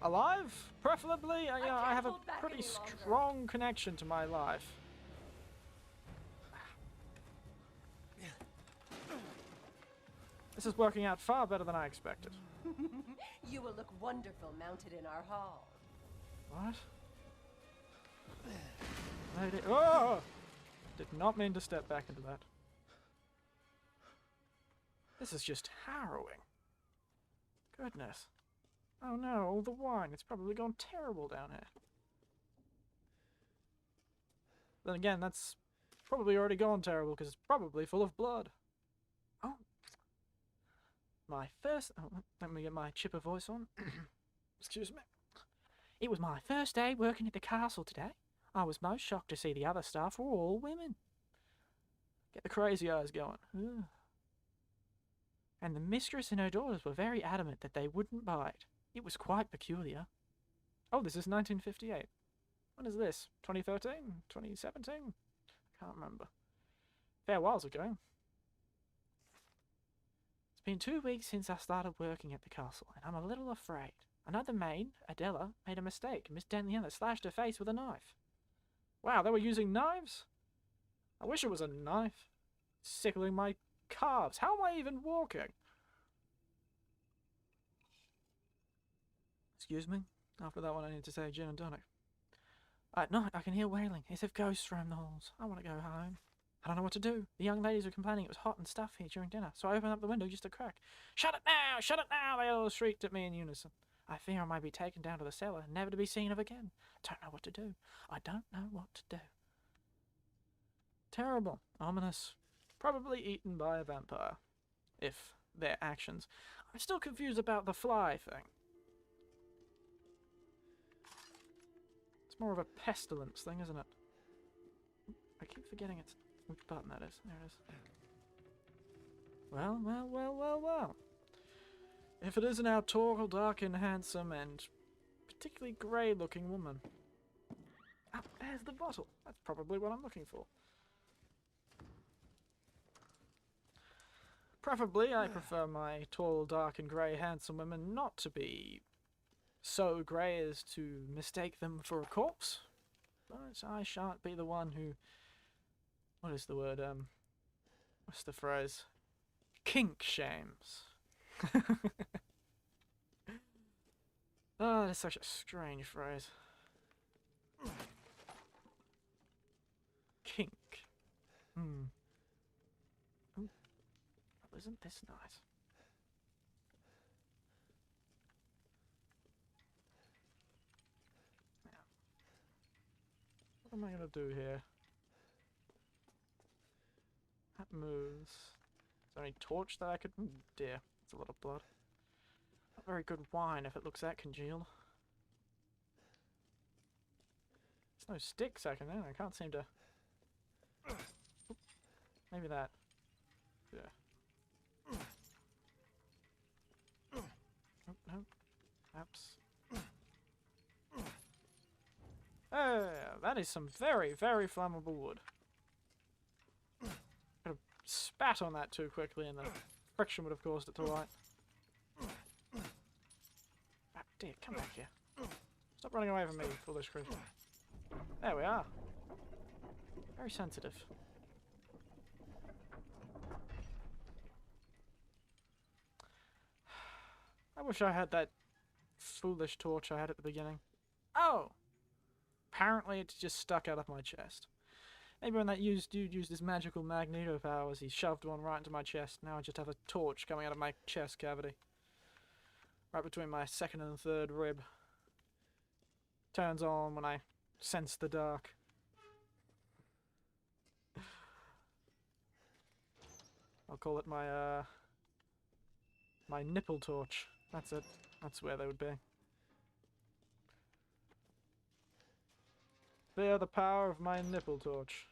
Alive? Preferably, I have a pretty strong connection to my life. This is working out far better than I expected. You will look wonderful mounted in our hall. What? Lady, oh! Did not mean to step back into that. This is just harrowing. Goodness. Oh no, all the wine. It's probably gone terrible down here. Then again, that's probably already gone terrible because it's probably full of blood. Oh. My first... Oh, let me get my chipper voice on. Excuse me. It was my first day working at the castle today. I was most shocked to see the other staff were all women. Get the crazy eyes going. Ugh. And the mistress and her daughters were very adamant that they wouldn't bite. It was quite peculiar. Oh, this is 1958. When is this? 2013? 2017? I can't remember. Fair whiles ago. It's been 2 weeks since I started working at the castle, and I'm a little afraid. Another maid, Adela, made a mistake. Miss Daniela slashed her face with a knife. Wow, they were using knives? I wish it was a knife. It's sickling my calves. How am I even walking? Excuse me? After that one I need to say gin and tonic. At night I can hear wailing, as if ghosts roam the halls. I want to go home. I don't know what to do. The young ladies were complaining it was hot and stuffy here during dinner, so I opened up the window just a crack. Shut it now! Shut it now! They all shrieked at me in unison. I fear I might be taken down to the cellar, never to be seen of again. Don't know what to do. I don't know what to do. Terrible. Ominous. Probably eaten by a vampire. If their actions. I'm still confused about the fly thing. It's more of a pestilence thing, isn't it? I keep forgetting it's which button that is. There it is. Well, well, well, well, well. If it isn't our tall, dark and handsome and particularly grey looking woman. Ah, there's the bottle. That's probably what I'm looking for. Preferably, I prefer my tall, dark and grey handsome women not to be so grey as to mistake them for a corpse. But I shan't be the one who... What is the word? What's the phrase? Kink shames. Oh, that's such a strange phrase. Kink. Hmm. Oh, isn't this nice? Now, what am I gonna do here? That moves. Is there any torch that I could... Oh dear, that's a lot of blood. Not very good wine if it looks that congealed. There's no sticks I can... I can't seem to... Oop. Maybe that. Yeah. Nope, nope. Perhaps. That is some very, very flammable wood. Could have spat on that too quickly and the friction would have caused it to light. Ah, dear, come back here. Stop running away from me, foolish creature. There we are. Very sensitive. I wish I had that foolish torch I had at the beginning. Oh! Apparently it's just stuck out of my chest. Maybe when that dude used his magical magneto powers, he shoved one right into my chest. Now I just have a torch coming out of my chest cavity. Right between my second and third rib. Turns on when I sense the dark. I'll call it my, my nipple torch. That's it. That's where they would be. Bear the power of my nipple torch.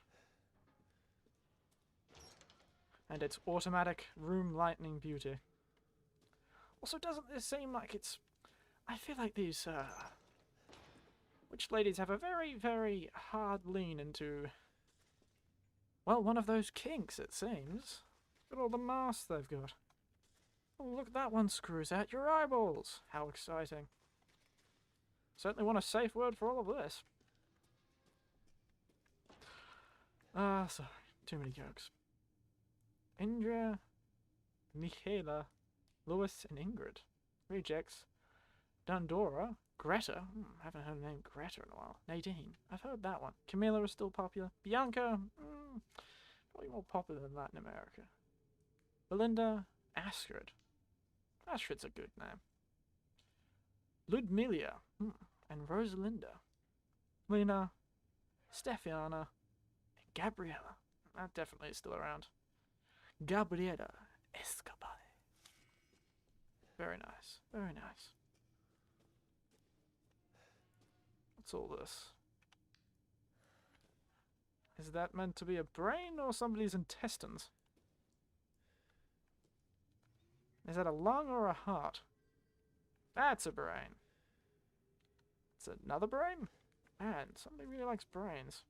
And its automatic room lightening beauty. Also, doesn't this seem like it's... I feel like these, witch ladies have a very, very hard lean into... Well, one of those kinks, it seems. Look at all the masks they've got. Oh, look, that one screws out your eyeballs. How exciting. Certainly want a safe word for all of this. Sorry. Too many jokes. Indra, Michaela, Lewis, and Ingrid. Rejects. Dandora, Greta. Haven't heard the name Greta in a while. Nadine. I've heard that one. Camilla is still popular. Bianca. Probably more popular than Latin America. Belinda. Astrid. Astrid's a good name. Ludmilla. And Rosalinda. Lena. Stefiana. And Gabriella. That definitely is still around. Gabriela Escobar. Very nice. Very nice. What's all this? Is that meant to be a brain or somebody's intestines? Is that a lung or a heart? That's a brain. It's another brain? Man, somebody really likes brains.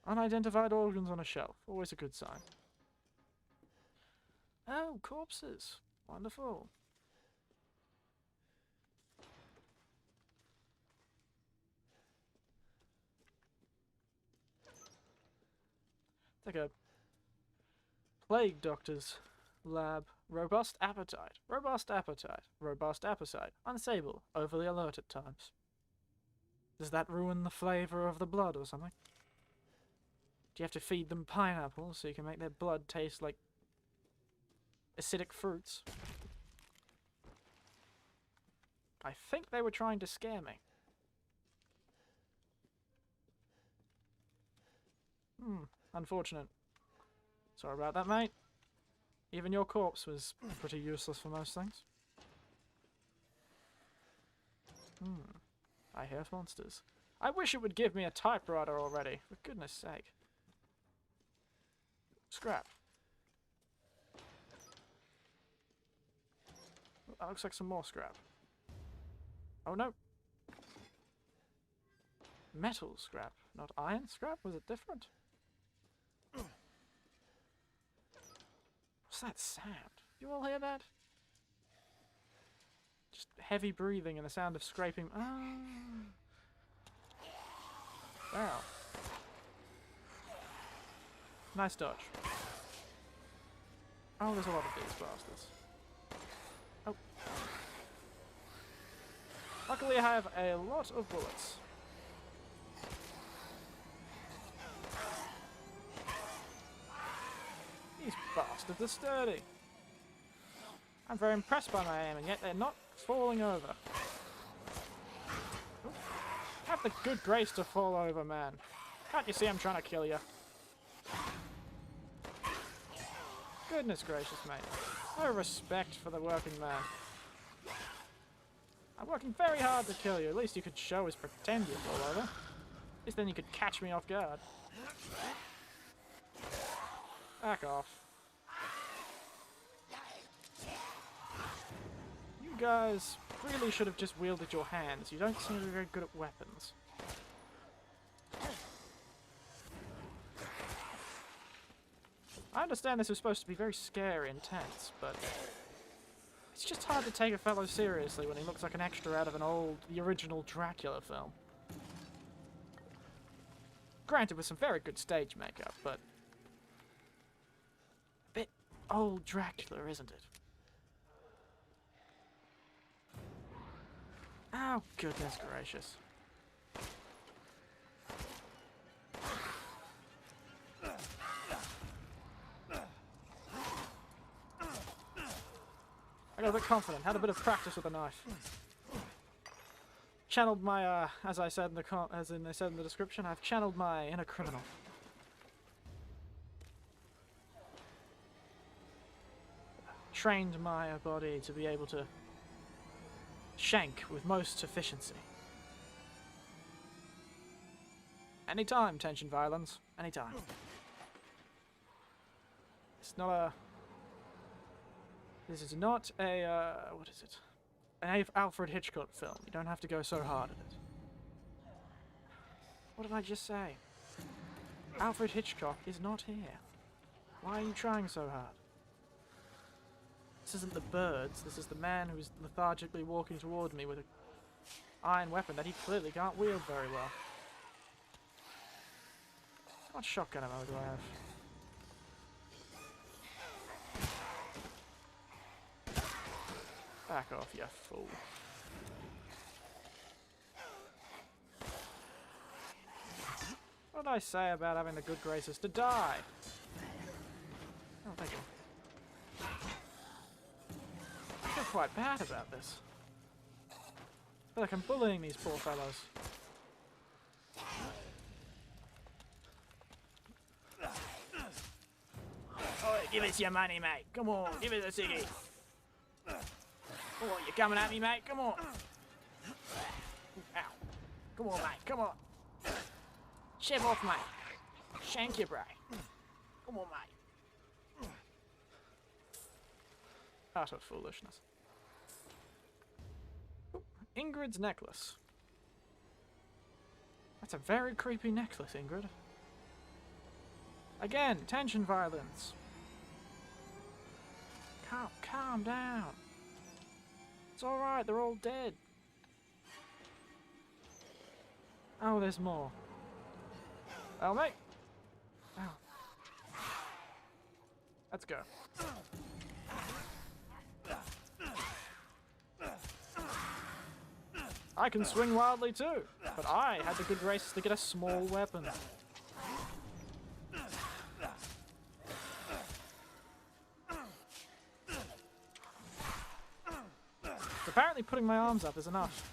Unidentified organs on a shelf. Always a good sign. Oh, corpses. Wonderful. It's like a plague doctor's lab. Robust appetite. Robust appetite. Robust appetite. Unstable. Overly alert at times. Does that ruin the flavour of the blood or something? Do you have to feed them pineapples so you can make their blood taste like acidic fruits? I think they were trying to scare me. Unfortunate. Sorry about that, mate. Even your corpse was pretty useless for most things. I hear monsters. I wish it would give me a typewriter already, for goodness sake. Scrap. That looks like some more scrap. Oh no! Metal scrap, not iron scrap? Was it different? What's that sound? You all hear that? Just heavy breathing and the sound of scraping. Ah. Wow. Nice dodge. Oh, there's a lot of these bastards. Oh. Luckily I have a lot of bullets. These bastards are sturdy. I'm very impressed by my aim, and yet they're not falling over. Ooh. Have the good grace to fall over, man. Can't you see I'm trying to kill you? Goodness gracious, mate. No respect for the working man. I'm working very hard to kill you. At least you could show is pretend you fall over. At least then you could catch me off guard. Back off. You guys really should have just wielded your hands. You don't seem to be very good at weapons. I understand this is supposed to be very scary and tense, but it's just hard to take a fellow seriously when he looks like an extra out of the original Dracula film. Granted, with some very good stage makeup, but a bit old Dracula, isn't it? Oh, goodness gracious. I got a bit confident, had a bit of practice with a knife. Channeled my, as I said in the description, I've channeled my inner criminal. Trained my body to be able to shank with most efficiency. Anytime, tension violence. Anytime. It's not a... This is not a, what is it? An Alfred Hitchcock film. You don't have to go so hard at it. What did I just say? Alfred Hitchcock is not here. Why are you trying so hard? This isn't the birds. This is the man who's lethargically walking toward me with an iron weapon that he clearly can't wield very well. What shotgun ammo do I have? Back off, you fool. What did I say about having the good graces to die? Oh, thank you. I feel quite bad about this. I feel like I'm bullying these poor fellows. Oh, give us your money, mate. Come on, give us a ciggy. Oh, you're coming at me, mate? Come on. Ow. Come on, mate. Come on. Shove off, mate. Shank you, bro. Come on, mate. Utter foolishness. Ooh, Ingrid's necklace. That's a very creepy necklace, Ingrid. Again, tension violence. Calm down. It's alright, they're all dead. Oh, there's more. Oh, mate. Oh. Let's go. I can swing wildly too, but I had the good graces to get a small weapon. Apparently putting my arms up is enough.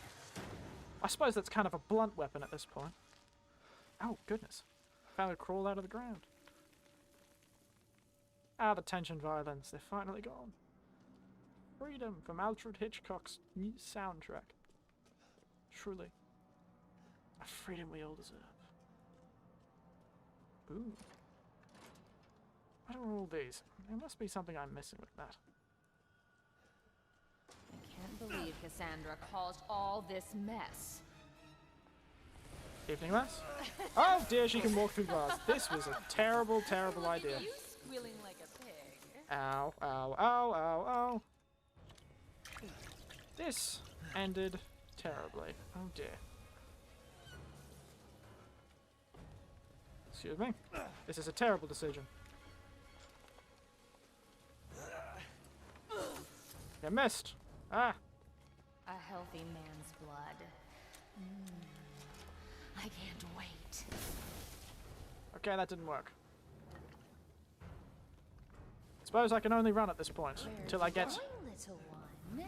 I suppose that's kind of a blunt weapon at this point. Oh, goodness. Found a crawl out of the ground. Ah, the tension violins. They're finally gone. Freedom from Alfred Hitchcock's new soundtrack. Truly. A freedom we all deserve. Ooh. What are all these? There must be something I'm missing with that. I can't believe Cassandra caused all this mess. Evening, lass? Oh dear, she can walk through glass. This was a terrible, terrible idea. You squealing like a pig. Ow, ow, ow, ow, ow. This ended terribly. Oh dear. Excuse me. This is a terrible decision. You missed. Ah. A healthy man's blood. I can't wait. Okay, that didn't work. Suppose I can only run at this point until I get, Little one.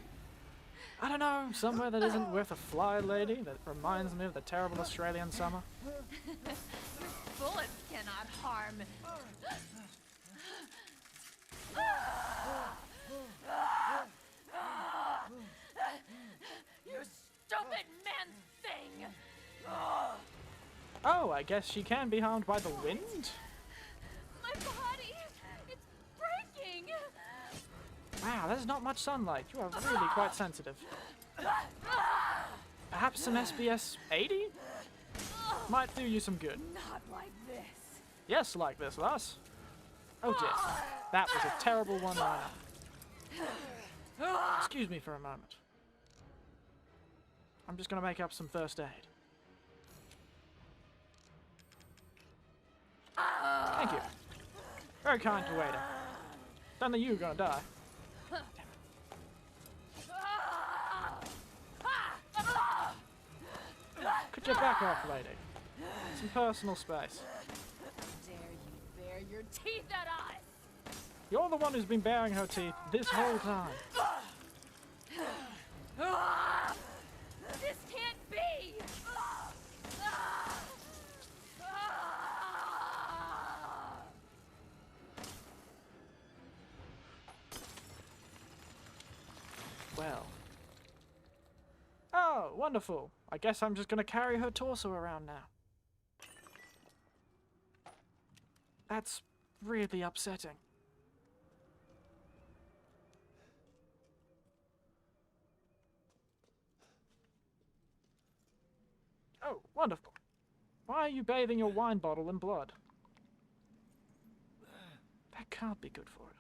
I don't know, somewhere that isn't worth a fly, lady, that reminds me of the terrible Australian summer. Bullets cannot harm. You stupid man thing! Oh, I guess she can be harmed by the wind? My body! It's breaking! Wow, there's not much sunlight. You are really quite sensitive. Perhaps some SBS 80? Might do you some good. Not like this. Yes, like this, lass. Oh dear. That was a terrible one-liner. Excuse me for a moment. I'm just gonna make up some first aid. Thank you. Very kind to waiter. Don't think you're gonna die. Could you back off, lady? Some personal space. Dare you bare your teeth at us? You're the one who's been baring her teeth this whole time. This can't be! Well. Oh, wonderful. I guess I'm just gonna carry her torso around now. That's really upsetting. Oh, wonderful. Why are you bathing your wine bottle in blood? That can't be good for it.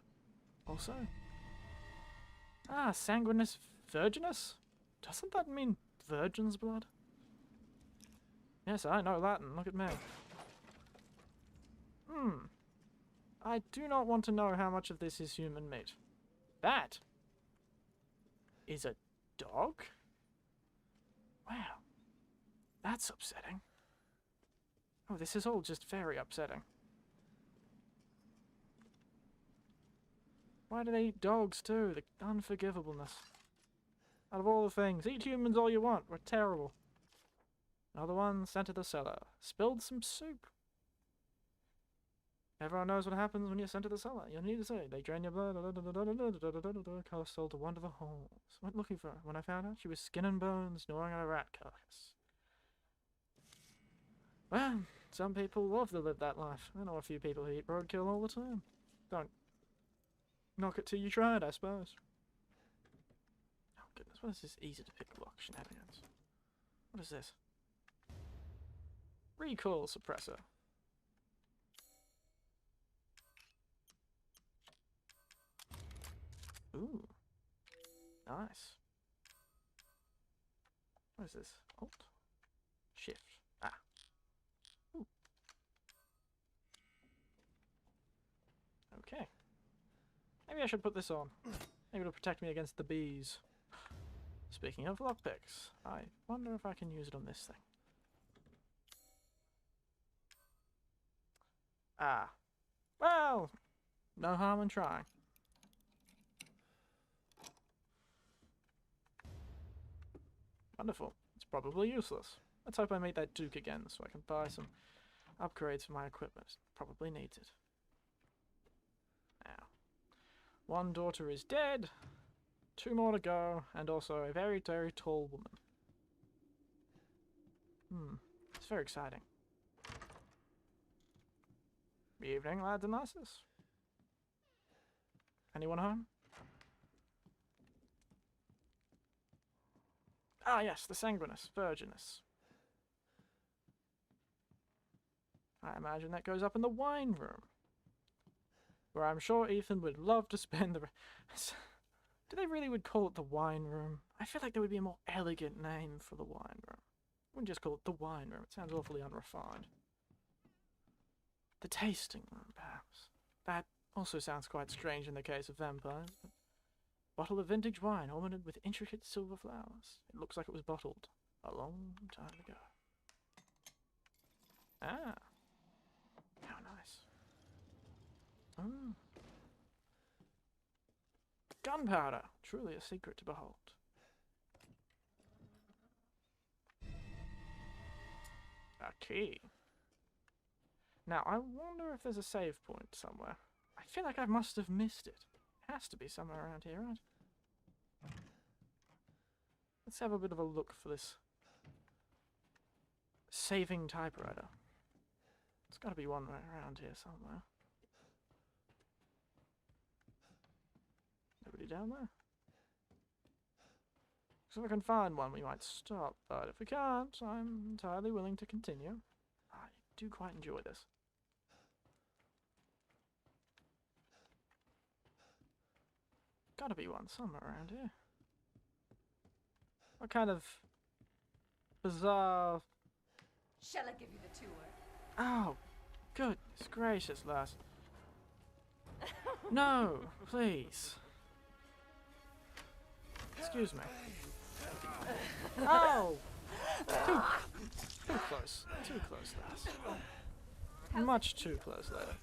Also... Ah, sanguinis virginus? Doesn't that mean virgin's blood? Yes, I know Latin. Look at me. I do not want to know how much of this is human meat. That is a dog? Wow. That's upsetting. Oh, this is all just very upsetting. Why do they eat dogs too? The unforgivableness. Out of all the things, eat humans all you want. We're terrible. Another one sent to the cellar. Spilled some soup. Everyone knows what happens when you're sent to the cellar. You need to say, they drain your blood, cast soul to one of the holes. Went looking for her. When I found her, she was skin and bones, gnawing on a rat carcass. Well, some people love to live that life. I know a few people who eat roadkill all the time. Don't knock it till you try it, I suppose. Oh goodness, what is this easy to pick lock shenanigans? What is this? Recoil suppressor. Ooh. Nice. What is this? Alt? Shift. Ah. Ooh. Okay. Maybe I should put this on. Maybe it'll protect me against the bees. Speaking of lockpicks, I wonder if I can use it on this thing. Ah. Well, no harm in trying. Wonderful. It's probably useless. Let's hope I meet that Duke again so I can buy some upgrades for my equipment. Probably needs it. Now. One daughter is dead. 2 more to go, and also a very, very tall woman. It's very exciting. Evening, lads and lasses. Anyone home? Ah, yes, the Sanguinus Virginus. I imagine that goes up in the wine room, where I'm sure Ethan would love to spend the... Do they really would call it the wine room? I feel like there would be a more elegant name for the wine room. Wouldn't just call it the wine room. It sounds awfully unrefined. The tasting room, perhaps. That also sounds quite strange in the case of vampires. But bottle of vintage wine ornamented with intricate silver flowers. It looks like it was bottled a long time ago. Ah. How nice. Gunpowder. Truly a secret to behold. A key. Now, I wonder if there's a save point somewhere. I feel like I must have missed it. It has to be somewhere around here, right? Let's have a bit of a look for this saving typewriter. There's got to be one right around here somewhere. Nobody down there? So if we can find one, we might stop. But if we can't, I'm entirely willing to continue. I do quite enjoy this. Gotta be one somewhere around here. What kind of bizarre... Shall I give you the tour? Oh, goodness gracious, lass. No, please. Excuse me. Oh! Too close. Too close, lass. Much too close, lady.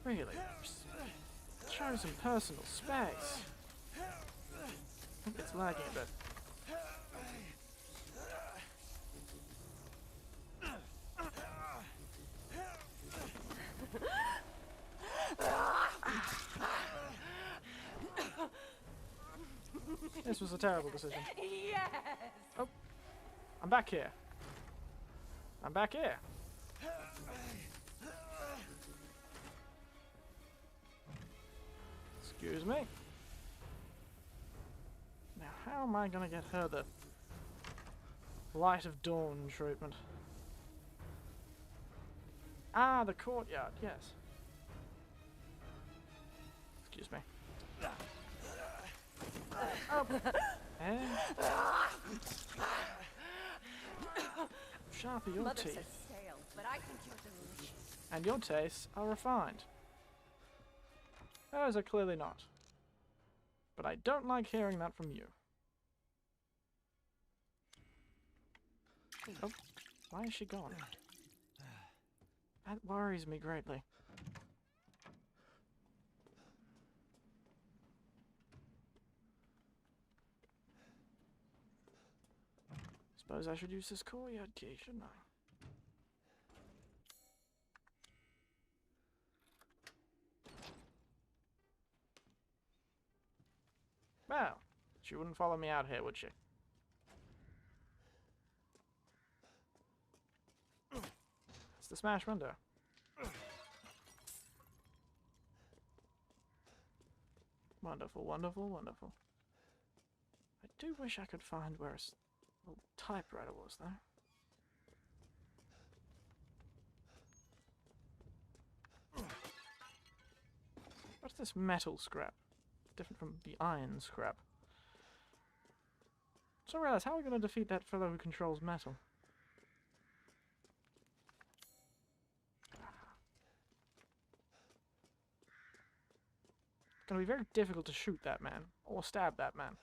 Really? Show some personal space. I think it's lagging a bit. This was a terrible decision. Yes! Oh. I'm back here. I'm back here. Excuse me. Now, how am I gonna get her the light of dawn treatment? Ah, the courtyard, yes. Excuse me. Oh. And sharp are your Mother teeth. says stale, but I think you're delicious. And your tastes are refined. Hers are clearly not. But I don't like hearing that from you. Oh, why is she gone? That worries me greatly. Suppose I should use this courtyard key, shouldn't I? Well, she wouldn't follow me out here, would she? It's the smash window. Wonderful, wonderful, wonderful. I do wish I could find where a little typewriter was, though. What's this metal scrap? Different from the iron scrap. So I realize, how are we going to defeat that fellow who controls metal? It's going to be very difficult to shoot that man, or stab that man.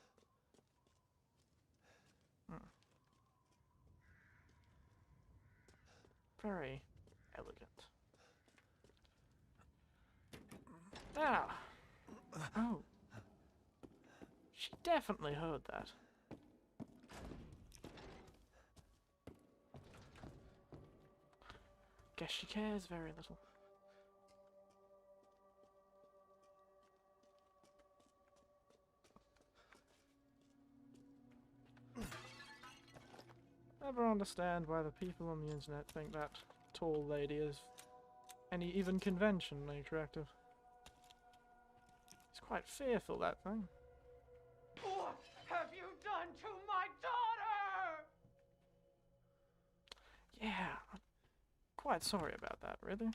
Very elegant. Now. Oh. She definitely heard that. guess she cares very little. Never understand why the people on the internet think that tall lady is any even conventionally attractive. It's quite fearful, that thing. What have you done to my daughter? Yeah, I'm quite sorry about that, really.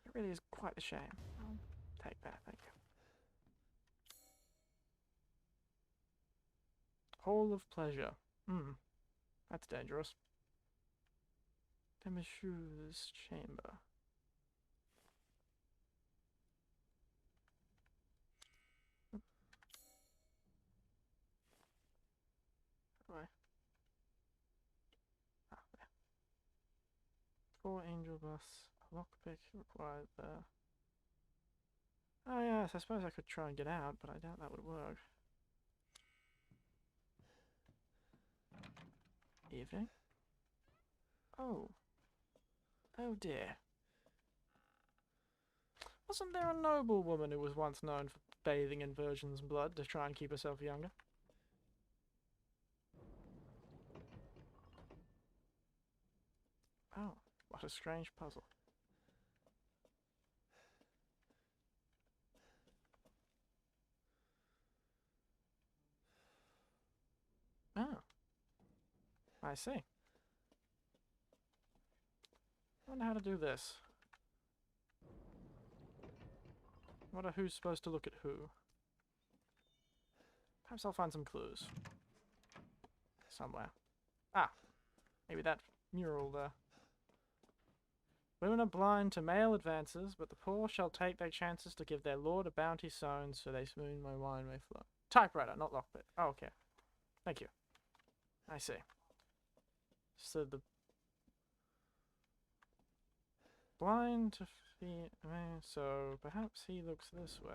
It really is quite a shame. I'll take that, thank you. Hall of Pleasure. That's dangerous. Demishew's Chamber. How do I? Ah, there. 4 angel bus. A lockpick required there. Oh yes, I suppose I could try and get out, but I doubt that would work. Evening? Oh. Oh dear. Wasn't there a noble woman who was once known for bathing in virgin's blood to try and keep herself younger? Oh, what a strange puzzle. Oh. I see. I wonder how to do this. I wonder who's supposed to look at who. Perhaps I'll find some clues. Somewhere. Ah! Maybe that mural there. Women are blind to male advances, but the poor shall take their chances to give their lord a bounty sown, so they smooth my wine may flow. Typewriter, not lockpick. Oh, okay. Thank you. I see. So the blind to so perhaps he looks this way.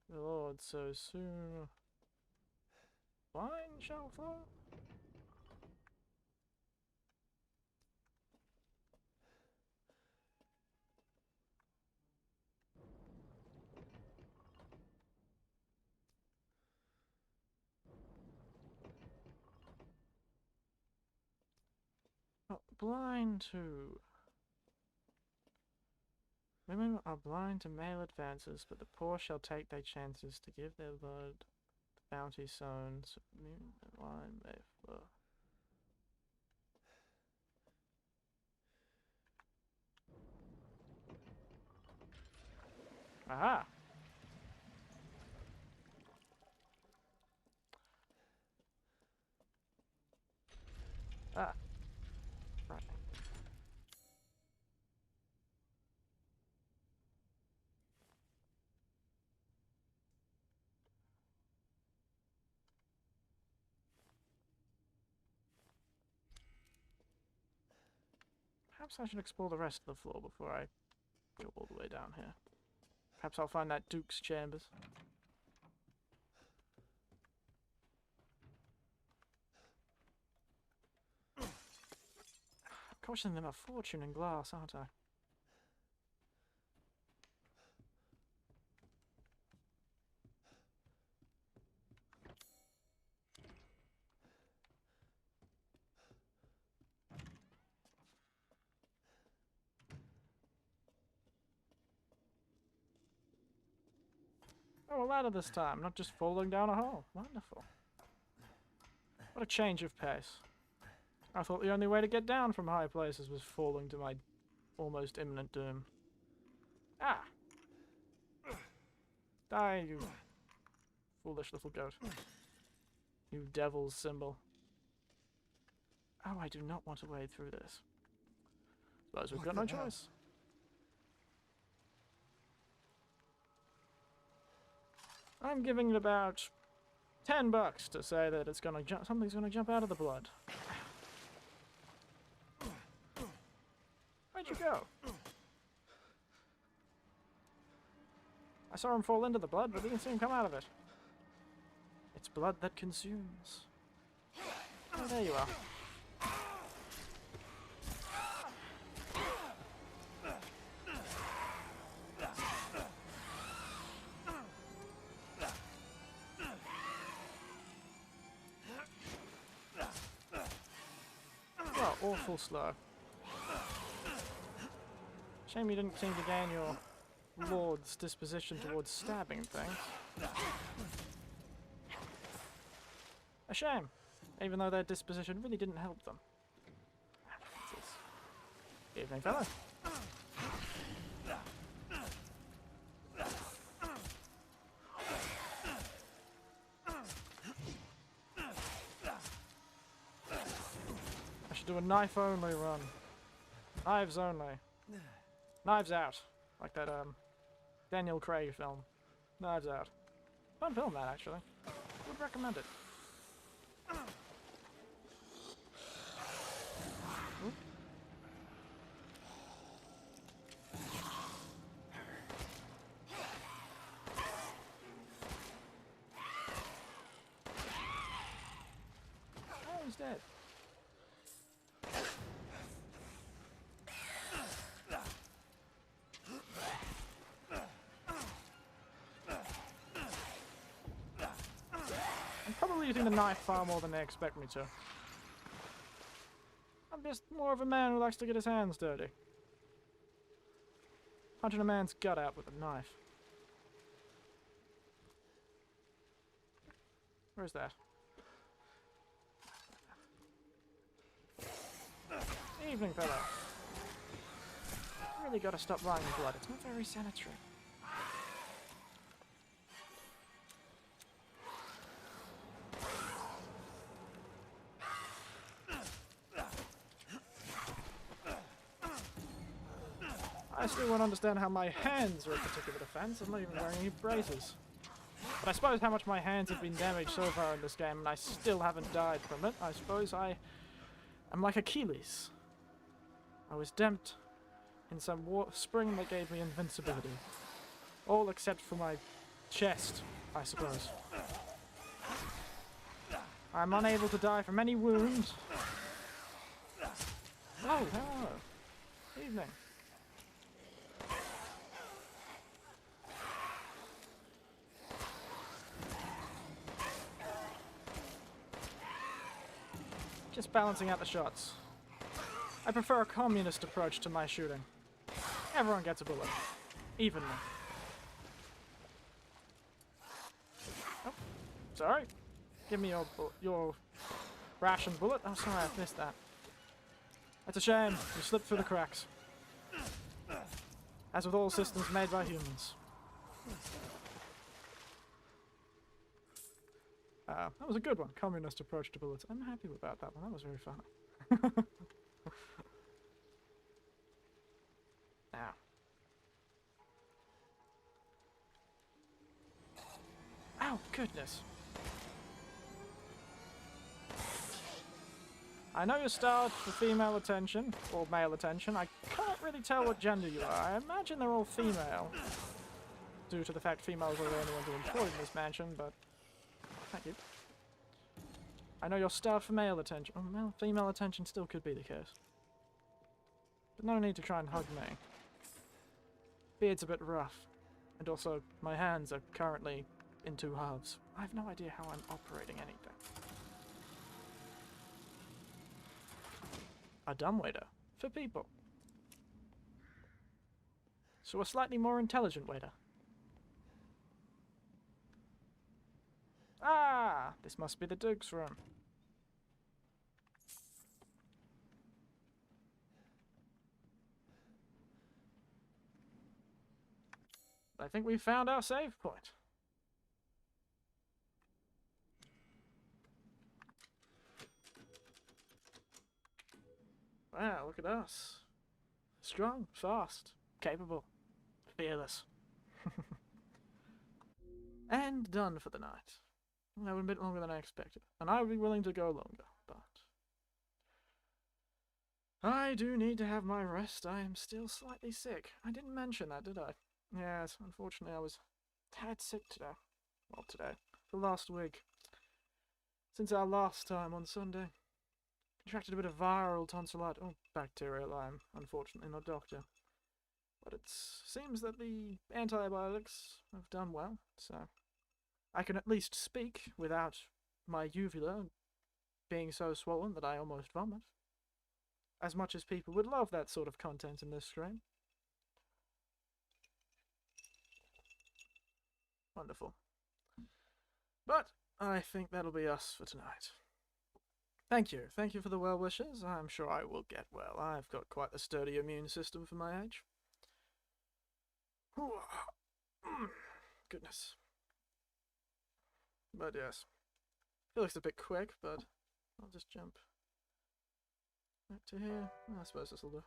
The Lord so soon wine shall flow. Oh, blind to... Women are blind to male advances, but the poor shall take their chances to give their lord the bounty sown, so the wine may flow. Aha! Ah. Right. Perhaps I should explore the rest of the floor before I go all the way down here. Perhaps I'll find that Duke's chambers. I'm costing them a fortune in glass, aren't I? Oh, a ladder this time, not just falling down a hole. Wonderful. What a change of pace. I thought the only way to get down from high places was falling to my almost imminent doom. Ah! Die, you foolish little goat. You devil's symbol. Oh, I do not want to wade through this. Suppose we've got no choice. I'm giving it about $10 to say that it's gonna jump. Something's gonna jump out of the blood. Where'd you go? I saw him fall into the blood, but didn't see him come out of it. It's blood that consumes. Oh, there you are. Well, awful slow. Shame you didn't seem to gain your lord's disposition towards stabbing things. A shame, even though their disposition really didn't help them. Evening, fella. I should do a knife-only run. Knives only. Knives Out. Like that, Daniel Craig film. Knives Out. Fun film, that, actually. Would recommend it. Ooh. Oh, he's dead. I'm probably using the knife far more than they expect me to. I'm just more of a man who likes to get his hands dirty. Punching a man's gut out with a knife. Where's that? Evening, fellow. Really gotta stop running blood. It's not very sanitary. I still won't understand how my hands are a particular defense. I'm not even wearing any braces. But I suppose how much my hands have been damaged so far in this game and I still haven't died from it. I suppose I am like Achilles. I was damped in some spring that gave me invincibility. All except for my chest, I suppose. I'm unable to die from any wounds. Oh, hello. Evening. Just balancing out the shots. I prefer a communist approach to my shooting. Everyone gets a bullet. Evenly. Oh, sorry. Give me your ration bullet. Oh, sorry, I missed that. That's a shame. You slipped through the cracks. As with all systems made by humans. That was a good one. Communist approach to bullets. I'm happy about that one. That was very funny. Now. Oh, goodness. I know you're starved for female attention, or male attention. I can't really tell what gender you are. I imagine they're all female. Due to the fact females are the only ones who are employed in this mansion, but... Thank you. I know you're starved for male attention. Oh, female attention still could be the case. But no need to try and hug me. Beard's a bit rough. And also, my hands are currently in two halves. I have no idea how I'm operating anything. A dumbwaiter. For people. So a slightly more intelligent waiter. Ah! This must be the Duke's room. I think we found our save point. Wow, look at us. Strong, fast, capable, fearless. And done for the night. That went a bit longer than I expected. And I would be willing to go longer, but... I do need to have my rest. I am still slightly sick. I didn't mention that, did I? Yes, unfortunately I was had sick today. Well, today. For the last week. Since our last time on Sunday. Contracted a bit of viral tonsillitis. Oh, bacterial. I'm unfortunately not a doctor. But it seems that the antibiotics have done well, so I can at least speak without my uvula being so swollen that I almost vomit. As much as people would love that sort of content in this stream. Wonderful. But I think that'll be us for tonight. Thank you. Thank you for the well wishes. I'm sure I will get well. I've got quite a sturdy immune system for my age. Goodness. But yes. It looks a bit quick, but I'll just jump back to here. I suppose this'll do.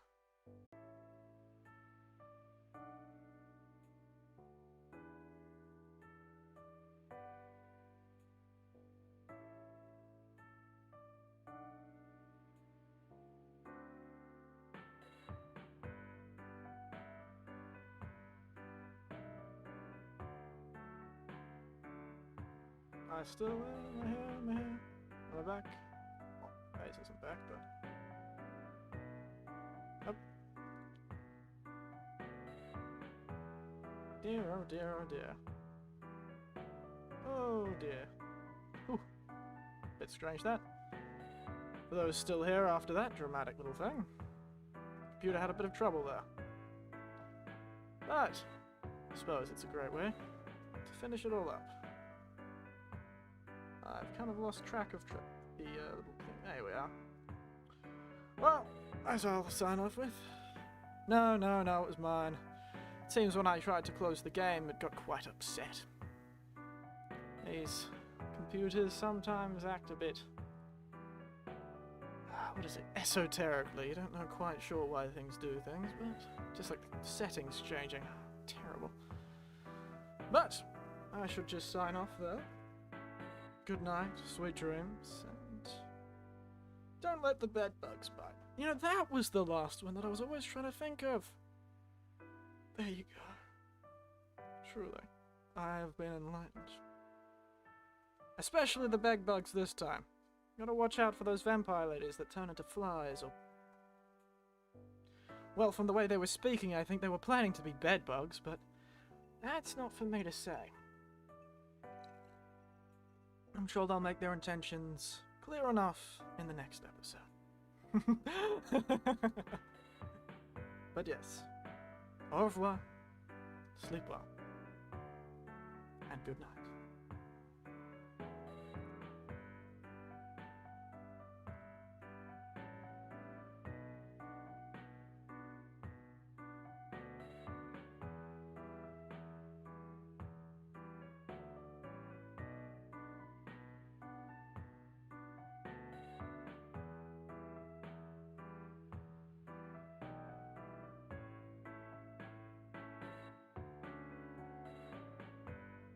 I still wear my hair, on my back. Well, face isn't back, but... Up. Dear, oh dear, oh dear. Oh dear. Whew. Bit strange that. For those still here after that dramatic little thing. Computer had a bit of trouble there. But, I suppose it's a great way to finish it all up. I've kind of lost track of the little thing. There we are. Well, as I'll sign off with. No, it was mine. It seems when I tried to close the game, it got quite upset. These computers sometimes act a bit... what is it? Esoterically. You don't know quite sure why things do things, but just like the settings changing. Terrible. But I should just sign off though. Good night, sweet dreams, and don't let the bed bugs bite. You know, that was the last one that I was always trying to think of. There you go. Truly, I have been enlightened. Especially the bed bugs this time. Gotta watch out for those vampire ladies that turn into flies, or... Well, from the way they were speaking, I think they were planning to be bed bugs, but that's not for me to say. I'm sure they'll make their intentions clear enough in the next episode. But yes, au revoir, sleep well, and good night.